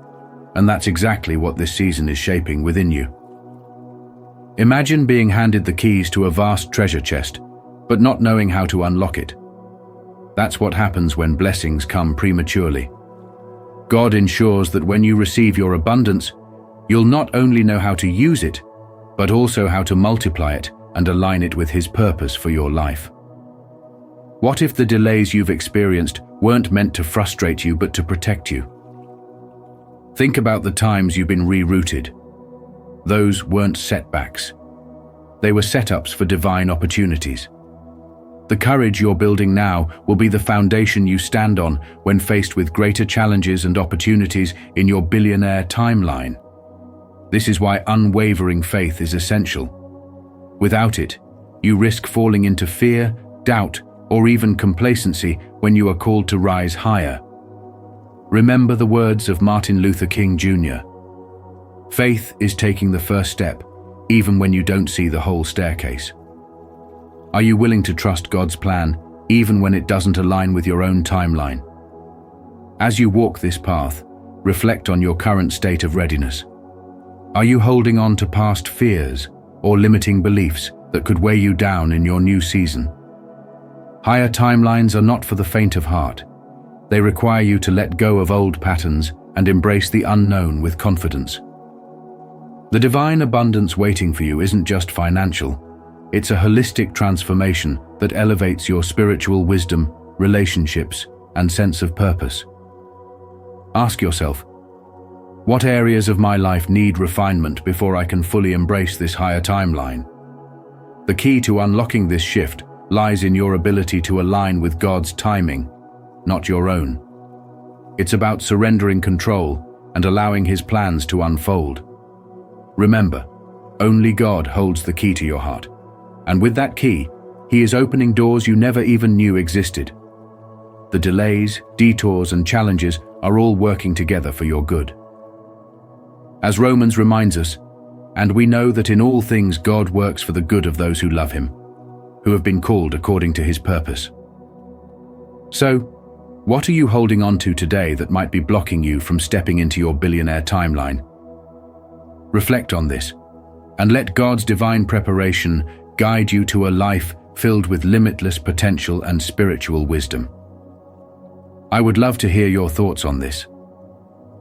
and that's exactly what this season is shaping within you. Imagine being handed the keys to a vast treasure chest, but not knowing how to unlock it. That's what happens when blessings come prematurely. God ensures that when you receive your abundance, you'll not only know how to use it, but also how to multiply it and align it with His purpose for your life. What if the delays you've experienced weren't meant to frustrate you but to protect you? Think about the times you've been rerouted. Those weren't setbacks. They were setups for divine opportunities. The courage you're building now will be the foundation you stand on when faced with greater challenges and opportunities in your billionaire timeline. This is why unwavering faith is essential. Without it, you risk falling into fear, doubt, or even complacency when you are called to rise higher. Remember the words of Martin Luther King Jr. Faith is taking the first step, even when you don't see the whole staircase. Are you willing to trust God's plan, even when it doesn't align with your own timeline? As you walk this path, reflect on your current state of readiness. Are you holding on to past fears or limiting beliefs that could weigh you down in your new season? Higher timelines are not for the faint of heart. They require you to let go of old patterns and embrace the unknown with confidence. The divine abundance waiting for you isn't just financial. It's a holistic transformation that elevates your spiritual wisdom, relationships, and sense of purpose. Ask yourself, what areas of my life need refinement before I can fully embrace this higher timeline? The key to unlocking this shift lies in your ability to align with God's timing, not your own. It's about surrendering control and allowing His plans to unfold. Remember, only God holds the key to your heart, and with that key, He is opening doors you never even knew existed. The delays, detours, and challenges are all working together for your good. As Romans reminds us, and we know that in all things God works for the good of those who love Him, who have been called according to His purpose. So, what are you holding on to today that might be blocking you from stepping into your billionaire timeline? Reflect on this, and let God's divine preparation guide you to a life filled with limitless potential and spiritual wisdom. I would love to hear your thoughts on this.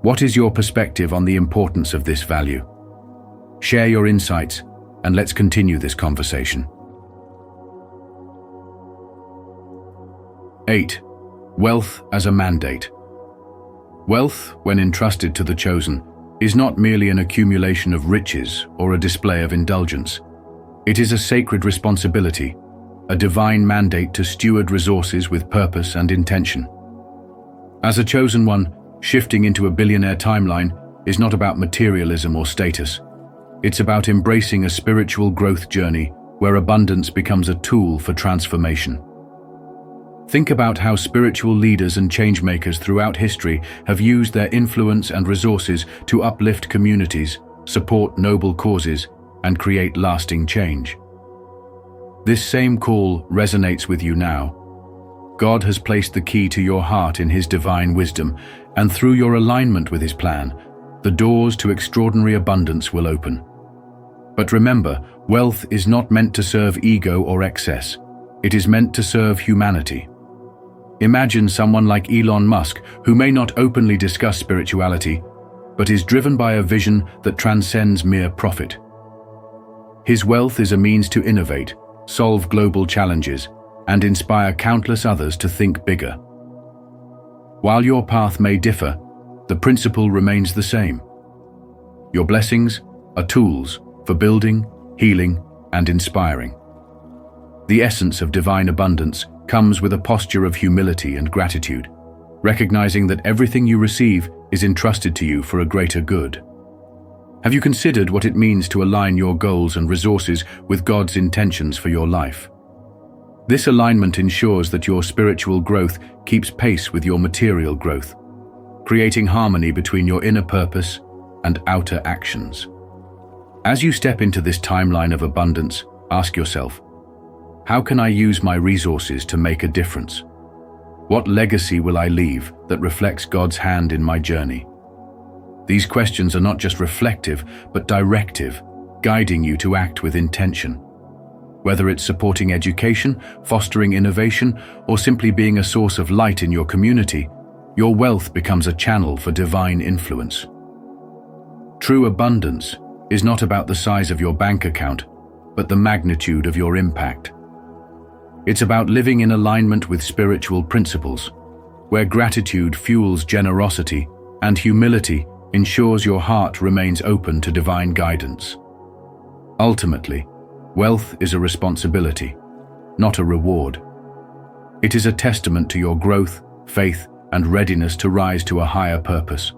What is your perspective on the importance of this value? Share your insights, and let's continue this conversation. 8. Wealth as a mandate. Wealth, when entrusted to the chosen, is not merely an accumulation of riches or a display of indulgence. It is a sacred responsibility, a divine mandate to steward resources with purpose and intention. As a chosen one, shifting into a billionaire timeline is not about materialism or status. It's about embracing a spiritual growth journey where abundance becomes a tool for transformation. Think about how spiritual leaders and changemakers throughout history have used their influence and resources to uplift communities, support noble causes, and create lasting change. This same call resonates with you now. God has placed the key to your heart in His divine wisdom, and through your alignment with His plan, the doors to extraordinary abundance will open. But remember, wealth is not meant to serve ego or excess. It is meant to serve humanity. Imagine someone like Elon Musk, who may not openly discuss spirituality, but is driven by a vision that transcends mere profit. His wealth is a means to innovate, solve global challenges, and inspire countless others to think bigger. While your path may differ, the principle remains the same. Your blessings are tools for building, healing, and inspiring. The essence of divine abundance comes with a posture of humility and gratitude, recognizing that everything you receive is entrusted to you for a greater good. Have you considered what it means to align your goals and resources with God's intentions for your life? This alignment ensures that your spiritual growth keeps pace with your material growth, creating harmony between your inner purpose and outer actions. As you step into this timeline of abundance, ask yourself, how can I use my resources to make a difference? What legacy will I leave that reflects God's hand in my journey? These questions are not just reflective, but directive, guiding you to act with intention. Whether it's supporting education, fostering innovation, or simply being a source of light in your community, your wealth becomes a channel for divine influence. True abundance is not about the size of your bank account, but the magnitude of your impact. It's about living in alignment with spiritual principles, where gratitude fuels generosity and humility ensures your heart remains open to divine guidance. Ultimately, wealth is a responsibility, not a reward. It is a testament to your growth, faith, and readiness to rise to a higher purpose.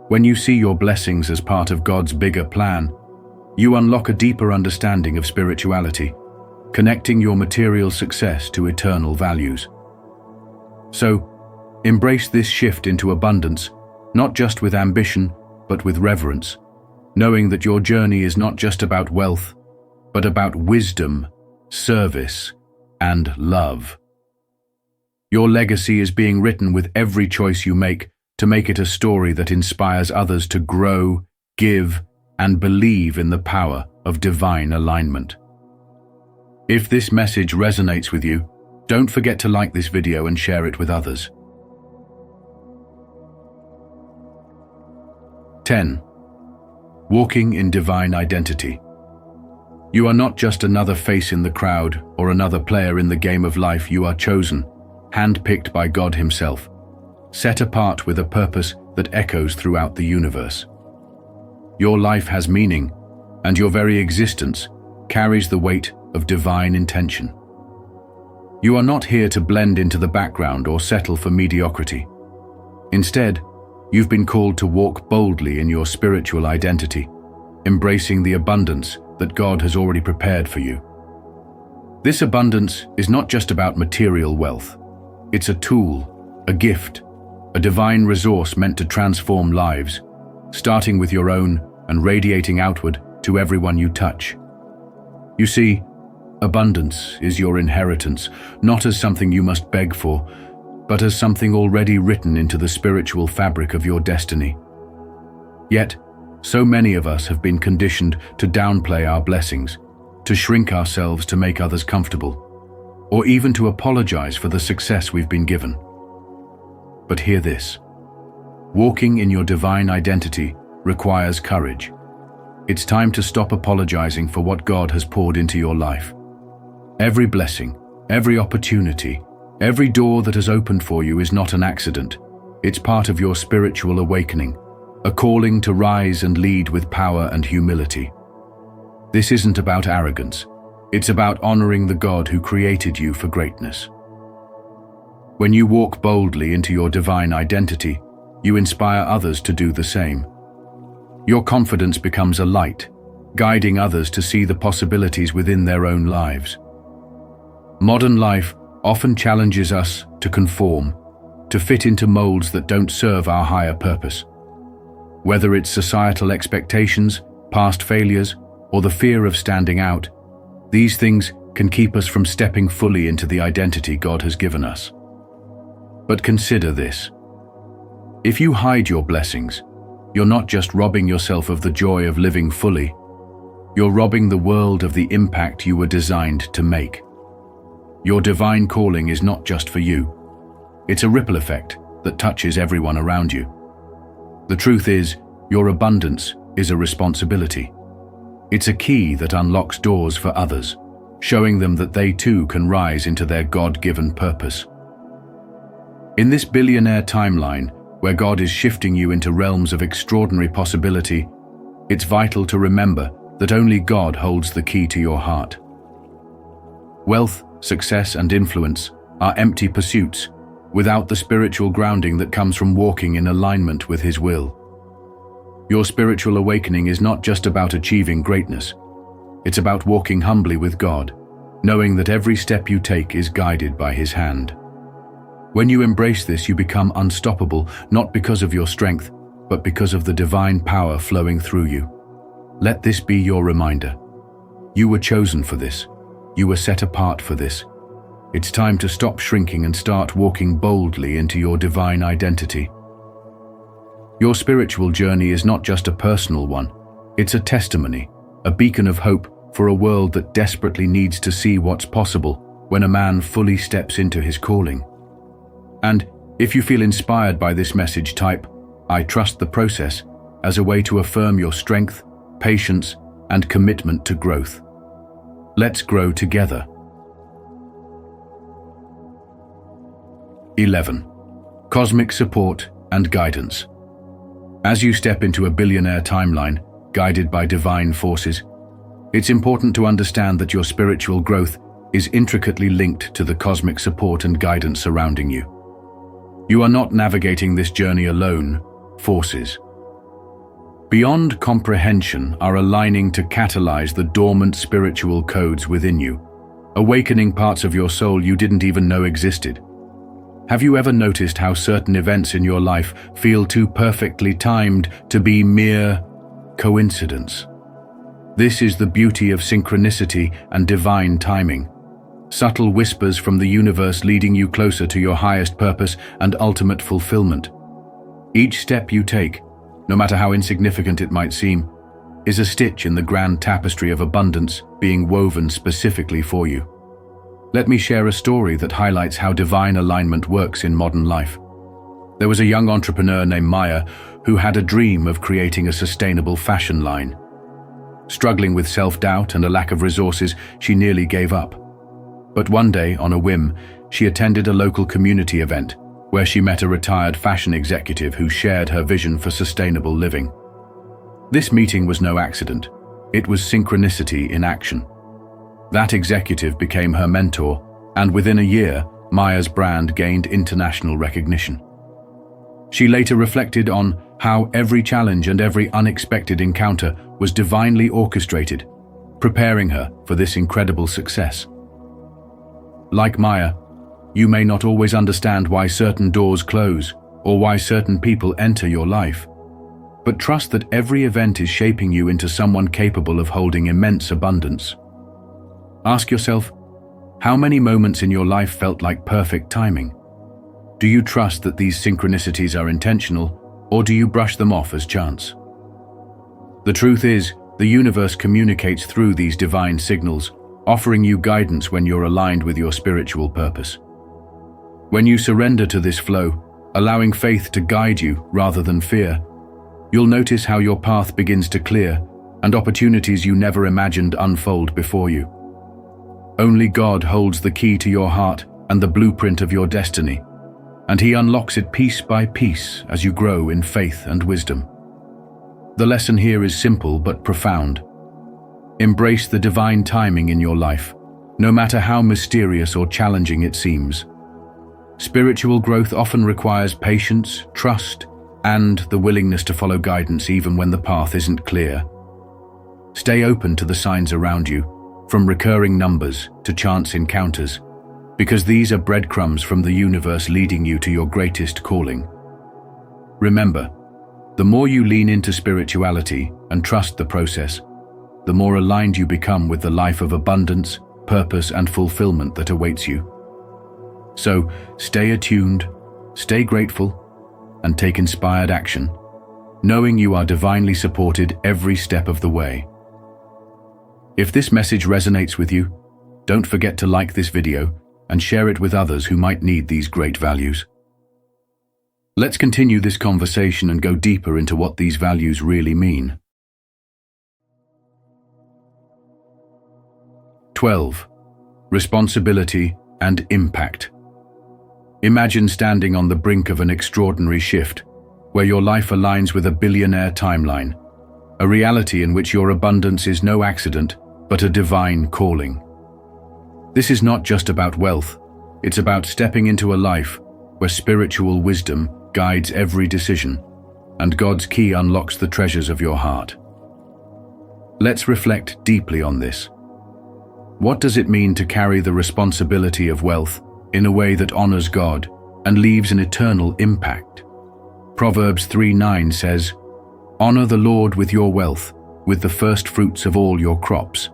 When you see your blessings as part of God's bigger plan, you unlock a deeper understanding of spirituality, connecting your material success to eternal values. So, embrace this shift into abundance, not just with ambition, but with reverence, knowing that your journey is not just about wealth, but about wisdom, service, and love. Your legacy is being written with every choice you make to make it a story that inspires others to grow, give, and believe in the power of divine alignment. If this message resonates with you, don't forget to like this video and share it with others. 10. Walking in divine identity. You are not just another face in the crowd or another player in the game of life. You are chosen, handpicked by God Himself, set apart with a purpose that echoes throughout the universe. Your life has meaning, and your very existence carries the weight of divine intention. You are not here to blend into the background or settle for mediocrity. Instead, you've been called to walk boldly in your spiritual identity, embracing the abundance that God has already prepared for you. This abundance is not just about material wealth. It's a tool, a gift, a divine resource meant to transform lives, starting with your own and radiating outward to everyone you touch. You see, abundance is your inheritance, not as something you must beg for, but as something already written into the spiritual fabric of your destiny. Yet, so many of us have been conditioned to downplay our blessings, to shrink ourselves to make others comfortable, or even to apologize for the success we've been given. But hear this: walking in your divine identity requires courage. It's time to stop apologizing for what God has poured into your life. Every blessing, every opportunity, every door that has opened for you is not an accident. It's part of your spiritual awakening, a calling to rise and lead with power and humility. This isn't about arrogance. It's about honoring the God who created you for greatness. When you walk boldly into your divine identity, you inspire others to do the same. Your confidence becomes a light, guiding others to see the possibilities within their own lives. Modern life often challenges us to conform, to fit into molds that don't serve our higher purpose. Whether it's societal expectations, past failures, or the fear of standing out, these things can keep us from stepping fully into the identity God has given us. But consider this: if you hide your blessings, you're not just robbing yourself of the joy of living fully, you're robbing the world of the impact you were designed to make. Your divine calling is not just for you. It's a ripple effect that touches everyone around you. The truth is, your abundance is a responsibility. It's a key that unlocks doors for others, showing them that they too can rise into their God-given purpose. In this billionaire timeline, where God is shifting you into realms of extraordinary possibility, it's vital to remember that only God holds the key to your heart. Wealth, success, and influence are empty pursuits without the spiritual grounding that comes from walking in alignment with His will. Your spiritual awakening is not just about achieving greatness. It's about walking humbly with God, knowing that every step you take is guided by His hand. When you embrace this, you become unstoppable, not because of your strength, but because of the divine power flowing through you. Let this be your reminder. You were chosen for this. You were set apart for this. It's time to stop shrinking and start walking boldly into your divine identity. Your spiritual journey is not just a personal one. It's a testimony, a beacon of hope for a world that desperately needs to see what's possible when a man fully steps into his calling. And if you feel inspired by this message, type "I trust the process" as a way to affirm your strength, patience, and commitment to growth. Let's grow together. 11. Cosmic support and guidance. As you step into a billionaire timeline, guided by divine forces, it's important to understand that your spiritual growth is intricately linked to the cosmic support and guidance surrounding you. You are not navigating this journey alone. Forces beyond comprehension are aligning to catalyze the dormant spiritual codes within you, awakening parts of your soul you didn't even know existed. Have you ever noticed how certain events in your life feel too perfectly timed to be mere coincidence? This is the beauty of synchronicity and divine timing. Subtle whispers from the universe leading you closer to your highest purpose and ultimate fulfillment. Each step you take, no matter how insignificant it might seem, is a stitch in the grand tapestry of abundance being woven specifically for you. Let me share a story that highlights how divine alignment works in modern life. There was a young entrepreneur named Maya who had a dream of creating a sustainable fashion line. Struggling with self-doubt and a lack of resources, she nearly gave up. But one day, on a whim, she attended a local community event where she met a retired fashion executive who shared her vision for sustainable living. This meeting was no accident. It was synchronicity in action. That executive became her mentor, and within a year, Maya's brand gained international recognition. She later reflected on how every challenge and every unexpected encounter was divinely orchestrated, preparing her for this incredible success. Like Maya, you may not always understand why certain doors close or why certain people enter your life, but trust that every event is shaping you into someone capable of holding immense abundance. Ask yourself, how many moments in your life felt like perfect timing? Do you trust that these synchronicities are intentional, or do you brush them off as chance? The truth is, the universe communicates through these divine signals, offering you guidance when you're aligned with your spiritual purpose. When you surrender to this flow, allowing faith to guide you rather than fear, you'll notice how your path begins to clear and opportunities you never imagined unfold before you. Only God holds the key to your heart and the blueprint of your destiny, and He unlocks it piece by piece as you grow in faith and wisdom. The lesson here is simple but profound. Embrace the divine timing in your life, no matter how mysterious or challenging it seems. Spiritual growth often requires patience, trust, and the willingness to follow guidance even when the path isn't clear. Stay open to the signs around you, from recurring numbers to chance encounters, because these are breadcrumbs from the universe leading you to your greatest calling. Remember, the more you lean into spirituality and trust the process, the more aligned you become with the life of abundance, purpose, and fulfillment that awaits you. So, stay attuned, stay grateful, and take inspired action, knowing you are divinely supported every step of the way. If this message resonates with you, don't forget to like this video and share it with others who might need these great values. Let's continue this conversation and go deeper into what these values really mean. 12. Responsibility and impact. Imagine standing on the brink of an extraordinary shift, where your life aligns with a billionaire timeline, a reality in which your abundance is no accident, but a divine calling. This is not just about wealth, it's about stepping into a life where spiritual wisdom guides every decision, and God's key unlocks the treasures of your heart. Let's reflect deeply on this. What does it mean to carry the responsibility of wealth in a way that honors God and leaves an eternal impact? Proverbs 3:9 says, "Honor the Lord with your wealth, with the first fruits of all your crops,"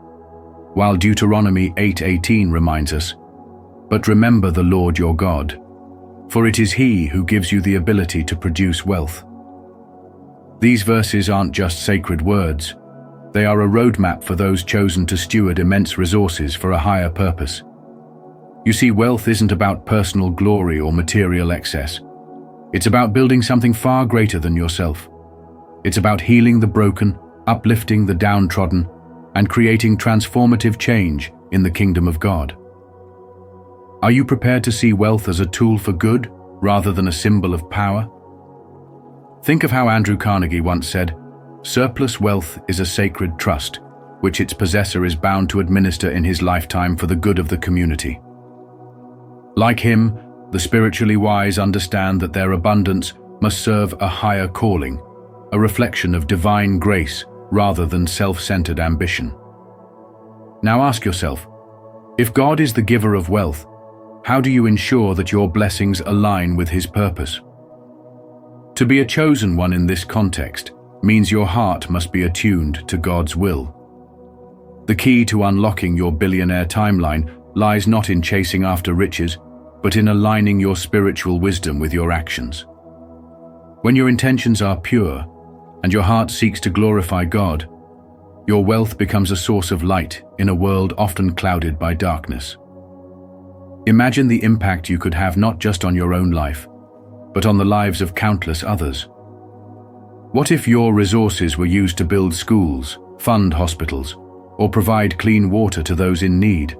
while Deuteronomy 8:18 reminds us, "But remember the Lord your God, for it is He who gives you the ability to produce wealth." These verses aren't just sacred words, they are a roadmap for those chosen to steward immense resources for a higher purpose. You see, wealth isn't about personal glory or material excess. It's about building something far greater than yourself. It's about healing the broken, uplifting the downtrodden, and creating transformative change in the kingdom of God. Are you prepared to see wealth as a tool for good rather than a symbol of power? Think of how Andrew Carnegie once said, "Surplus wealth is a sacred trust, which its possessor is bound to administer in his lifetime for the good of the community." Like him, the spiritually wise understand that their abundance must serve a higher calling, a reflection of divine grace rather than self-centered ambition. Now ask yourself, if God is the giver of wealth, how do you ensure that your blessings align with His purpose? To be a chosen one in this context means your heart must be attuned to God's will. The key to unlocking your billionaire timeline lies not in chasing after riches, but in aligning your spiritual wisdom with your actions. When your intentions are pure and your heart seeks to glorify God, your wealth becomes a source of light in a world often clouded by darkness. Imagine the impact you could have not just on your own life, but on the lives of countless others. What if your resources were used to build schools, fund hospitals, or provide clean water to those in need?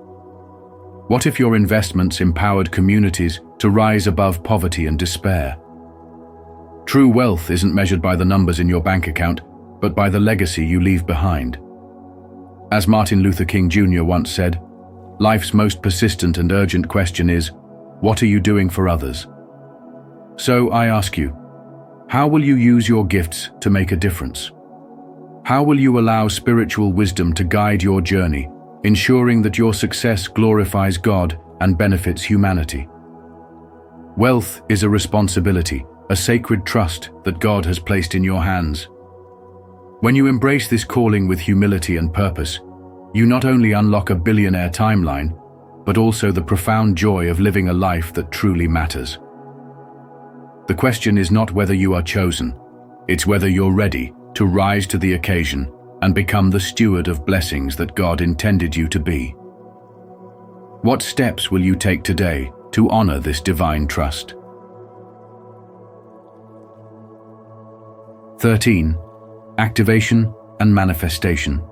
What if your investments empowered communities to rise above poverty and despair? True wealth isn't measured by the numbers in your bank account, but by the legacy you leave behind. As Martin Luther King Jr. once said, life's most persistent and urgent question is, what are you doing for others? So I ask you, how will you use your gifts to make a difference? How will you allow spiritual wisdom to guide your journey, ensuring that your success glorifies God and benefits humanity? Wealth is a responsibility, a sacred trust that God has placed in your hands. When you embrace this calling with humility and purpose, you not only unlock a billionaire timeline, but also the profound joy of living a life that truly matters. The question is not whether you are chosen, it's whether you're ready to rise to the occasion and become the steward of blessings that God intended you to be. What steps will you take today to honor this divine trust? 13. Activation and manifestation.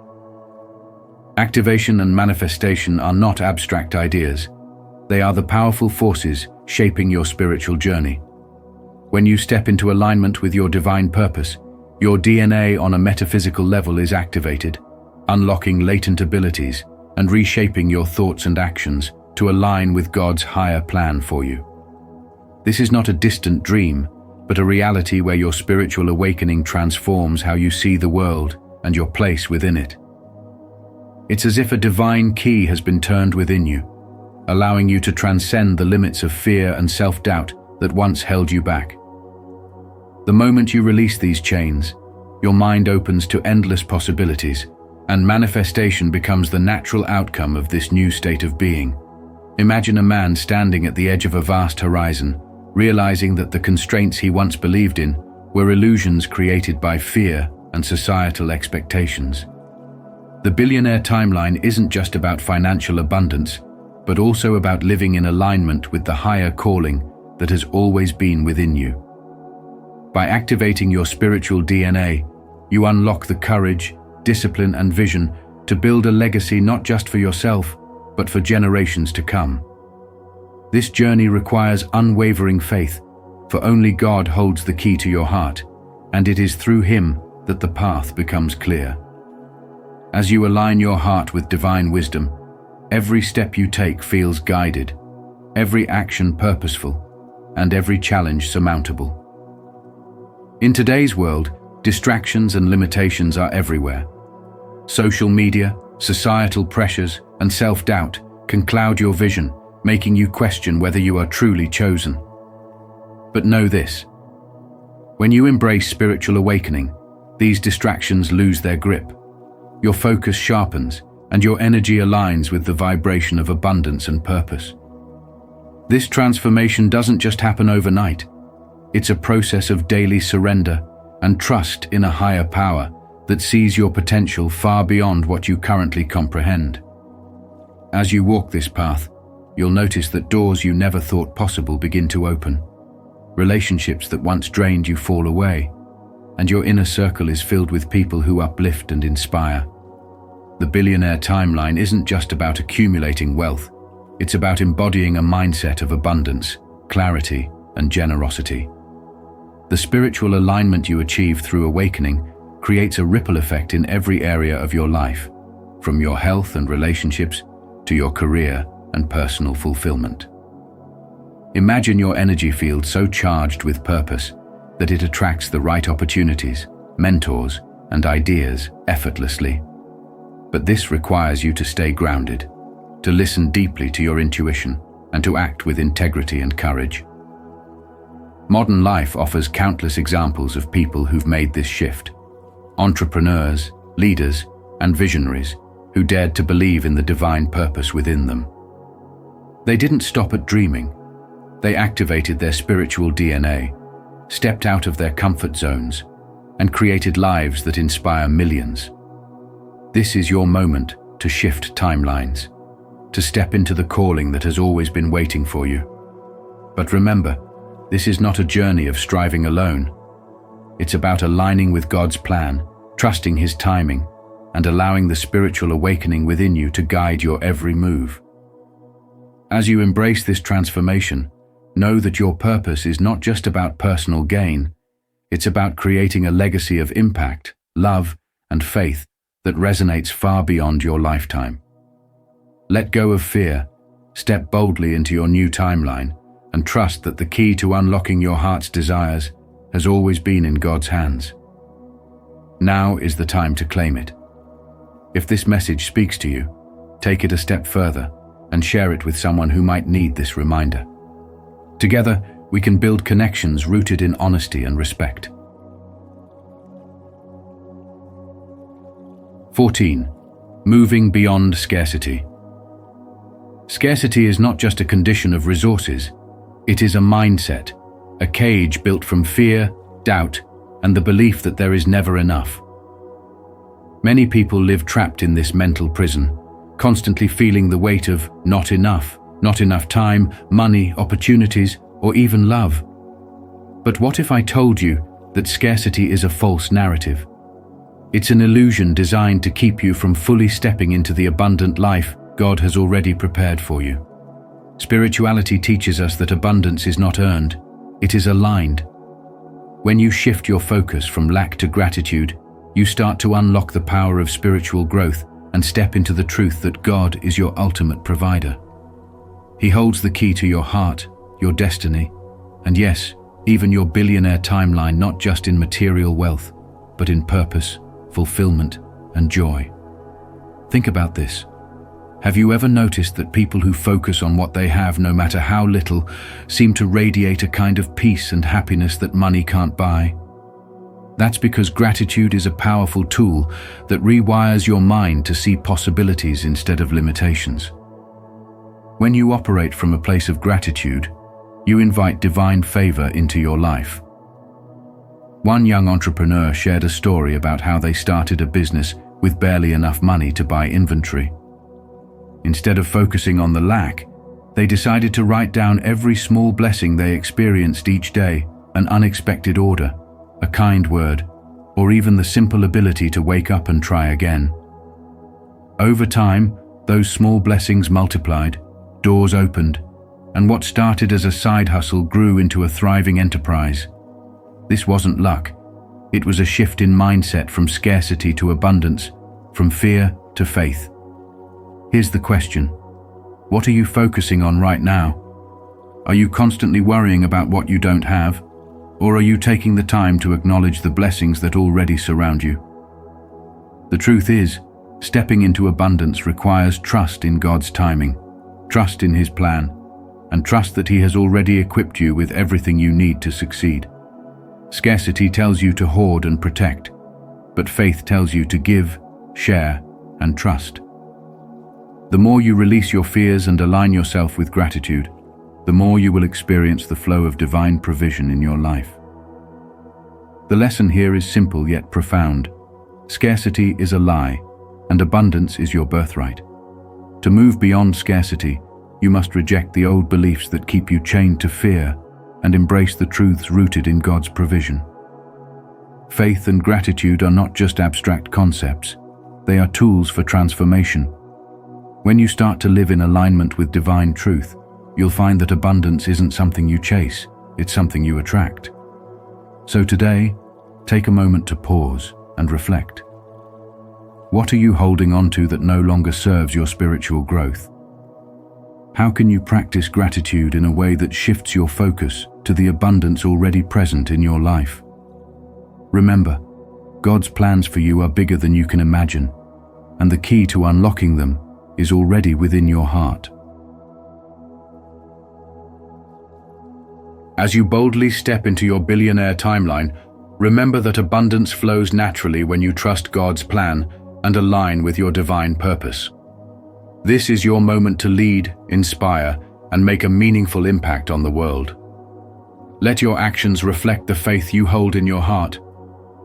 Activation and manifestation are not abstract ideas. They are the powerful forces shaping your spiritual journey. When you step into alignment with your divine purpose, your DNA on a metaphysical level is activated, unlocking latent abilities and reshaping your thoughts and actions to align with God's higher plan for you. This is not a distant dream, but a reality where your spiritual awakening transforms how you see the world and your place within it. It's as if a divine key has been turned within you, allowing you to transcend the limits of fear and self-doubt that once held you back. The moment you release these chains, your mind opens to endless possibilities, and manifestation becomes the natural outcome of this new state of being. Imagine a man standing at the edge of a vast horizon, realizing that the constraints he once believed in were illusions created by fear and societal expectations. The billionaire timeline isn't just about financial abundance, but also about living in alignment with the higher calling that has always been within you. By activating your spiritual DNA, you unlock the courage, discipline, and vision to build a legacy not just for yourself, but for generations to come. This journey requires unwavering faith, for only God holds the key to your heart, and it is through Him that the path becomes clear. As you align your heart with divine wisdom, every step you take feels guided, every action purposeful, and every challenge surmountable. In today's world, distractions and limitations are everywhere. Social media, societal pressures, and self-doubt can cloud your vision, making you question whether you are truly chosen. But know this: when you embrace spiritual awakening, these distractions lose their grip. Your focus sharpens, and your energy aligns with the vibration of abundance and purpose. This transformation doesn't just happen overnight. It's a process of daily surrender and trust in a higher power that sees your potential far beyond what you currently comprehend. As you walk this path, you'll notice that doors you never thought possible begin to open. Relationships that once drained you fall away, and your inner circle is filled with people who uplift and inspire. The billionaire timeline isn't just about accumulating wealth, it's about embodying a mindset of abundance, clarity, and generosity. The spiritual alignment you achieve through awakening creates a ripple effect in every area of your life, from your health and relationships to your career and personal fulfillment. Imagine your energy field so charged with purpose that it attracts the right opportunities, mentors, and ideas effortlessly. But this requires you to stay grounded, to listen deeply to your intuition, and to act with integrity and courage. Modern life offers countless examples of people who've made this shift. Entrepreneurs, leaders, and visionaries who dared to believe in the divine purpose within them. They didn't stop at dreaming. They activated their spiritual DNA, stepped out of their comfort zones, and created lives that inspire millions. This is your moment to shift timelines, to step into the calling that has always been waiting for you. But remember, this is not a journey of striving alone. It's about aligning with God's plan, trusting His timing, and allowing the spiritual awakening within you to guide your every move. As you embrace this transformation, know that your purpose is not just about personal gain, it's about creating a legacy of impact, love, and faith that resonates far beyond your lifetime. Let go of fear, step boldly into your new timeline, and trust that the key to unlocking your heart's desires has always been in God's hands. Now is the time to claim it. If this message speaks to you, take it a step further and share it with someone who might need this reminder. Together, we can build connections rooted in honesty and respect. 14. Moving beyond scarcity. Scarcity is not just a condition of resources, it is a mindset, a cage built from fear, doubt, and the belief that there is never enough. Many people live trapped in this mental prison, constantly feeling the weight of not enough time, money, opportunities, or even love. But what if I told you that scarcity is a false narrative? It's an illusion designed to keep you from fully stepping into the abundant life God has already prepared for you. Spirituality teaches us that abundance is not earned, it is aligned. When you shift your focus from lack to gratitude, you start to unlock the power of spiritual growth and step into the truth that God is your ultimate provider. He holds the key to your heart, your destiny, and yes, even your billionaire timeline, not just in material wealth, but in purpose, fulfillment, and joy. Think about this. Have you ever noticed that people who focus on what they have, no matter how little, seem to radiate a kind of peace and happiness that money can't buy? That's because gratitude is a powerful tool that rewires your mind to see possibilities instead of limitations. When you operate from a place of gratitude, you invite divine favor into your life. One young entrepreneur shared a story about how they started a business with barely enough money to buy inventory. Instead of focusing on the lack, they decided to write down every small blessing they experienced each day, an unexpected order, a kind word, or even the simple ability to wake up and try again. Over time, those small blessings multiplied, doors opened, and what started as a side hustle grew into a thriving enterprise. This wasn't luck. It was a shift in mindset from scarcity to abundance, from fear to faith. Here's the question. What are you focusing on right now? Are you constantly worrying about what you don't have? Or are you taking the time to acknowledge the blessings that already surround you? The truth is, stepping into abundance requires trust in God's timing, trust in His plan, and trust that He has already equipped you with everything you need to succeed. Scarcity tells you to hoard and protect, but faith tells you to give, share, and trust. The more you release your fears and align yourself with gratitude, the more you will experience the flow of divine provision in your life. The lesson here is simple yet profound. Scarcity is a lie, and abundance is your birthright. To move beyond scarcity, you must reject the old beliefs that keep you chained to fear and embrace the truths rooted in God's provision. Faith and gratitude are not just abstract concepts, they are tools for transformation. When you start to live in alignment with divine truth, you'll find that abundance isn't something you chase, it's something you attract. So today, take a moment to pause and reflect. What are you holding on to that no longer serves your spiritual growth? How can you practice gratitude in a way that shifts your focus to the abundance already present in your life? Remember, God's plans for you are bigger than you can imagine, and the key to unlocking them is already within your heart. As you boldly step into your billionaire timeline, remember that abundance flows naturally when you trust God's plan and align with your divine purpose. This is your moment to lead, inspire, and make a meaningful impact on the world. Let your actions reflect the faith you hold in your heart,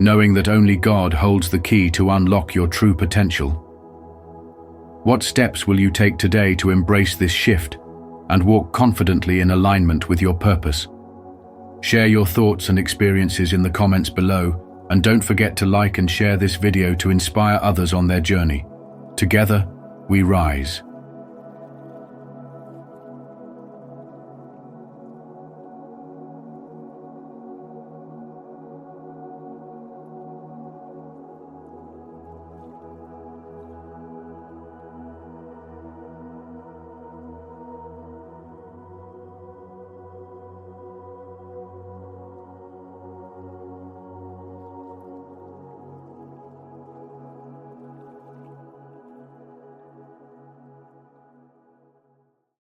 knowing that only God holds the key to unlock your true potential. What steps will you take today to embrace this shift and walk confidently in alignment with your purpose? Share your thoughts and experiences in the comments below, and don't forget to like and share this video to inspire others on their journey. Together, we rise.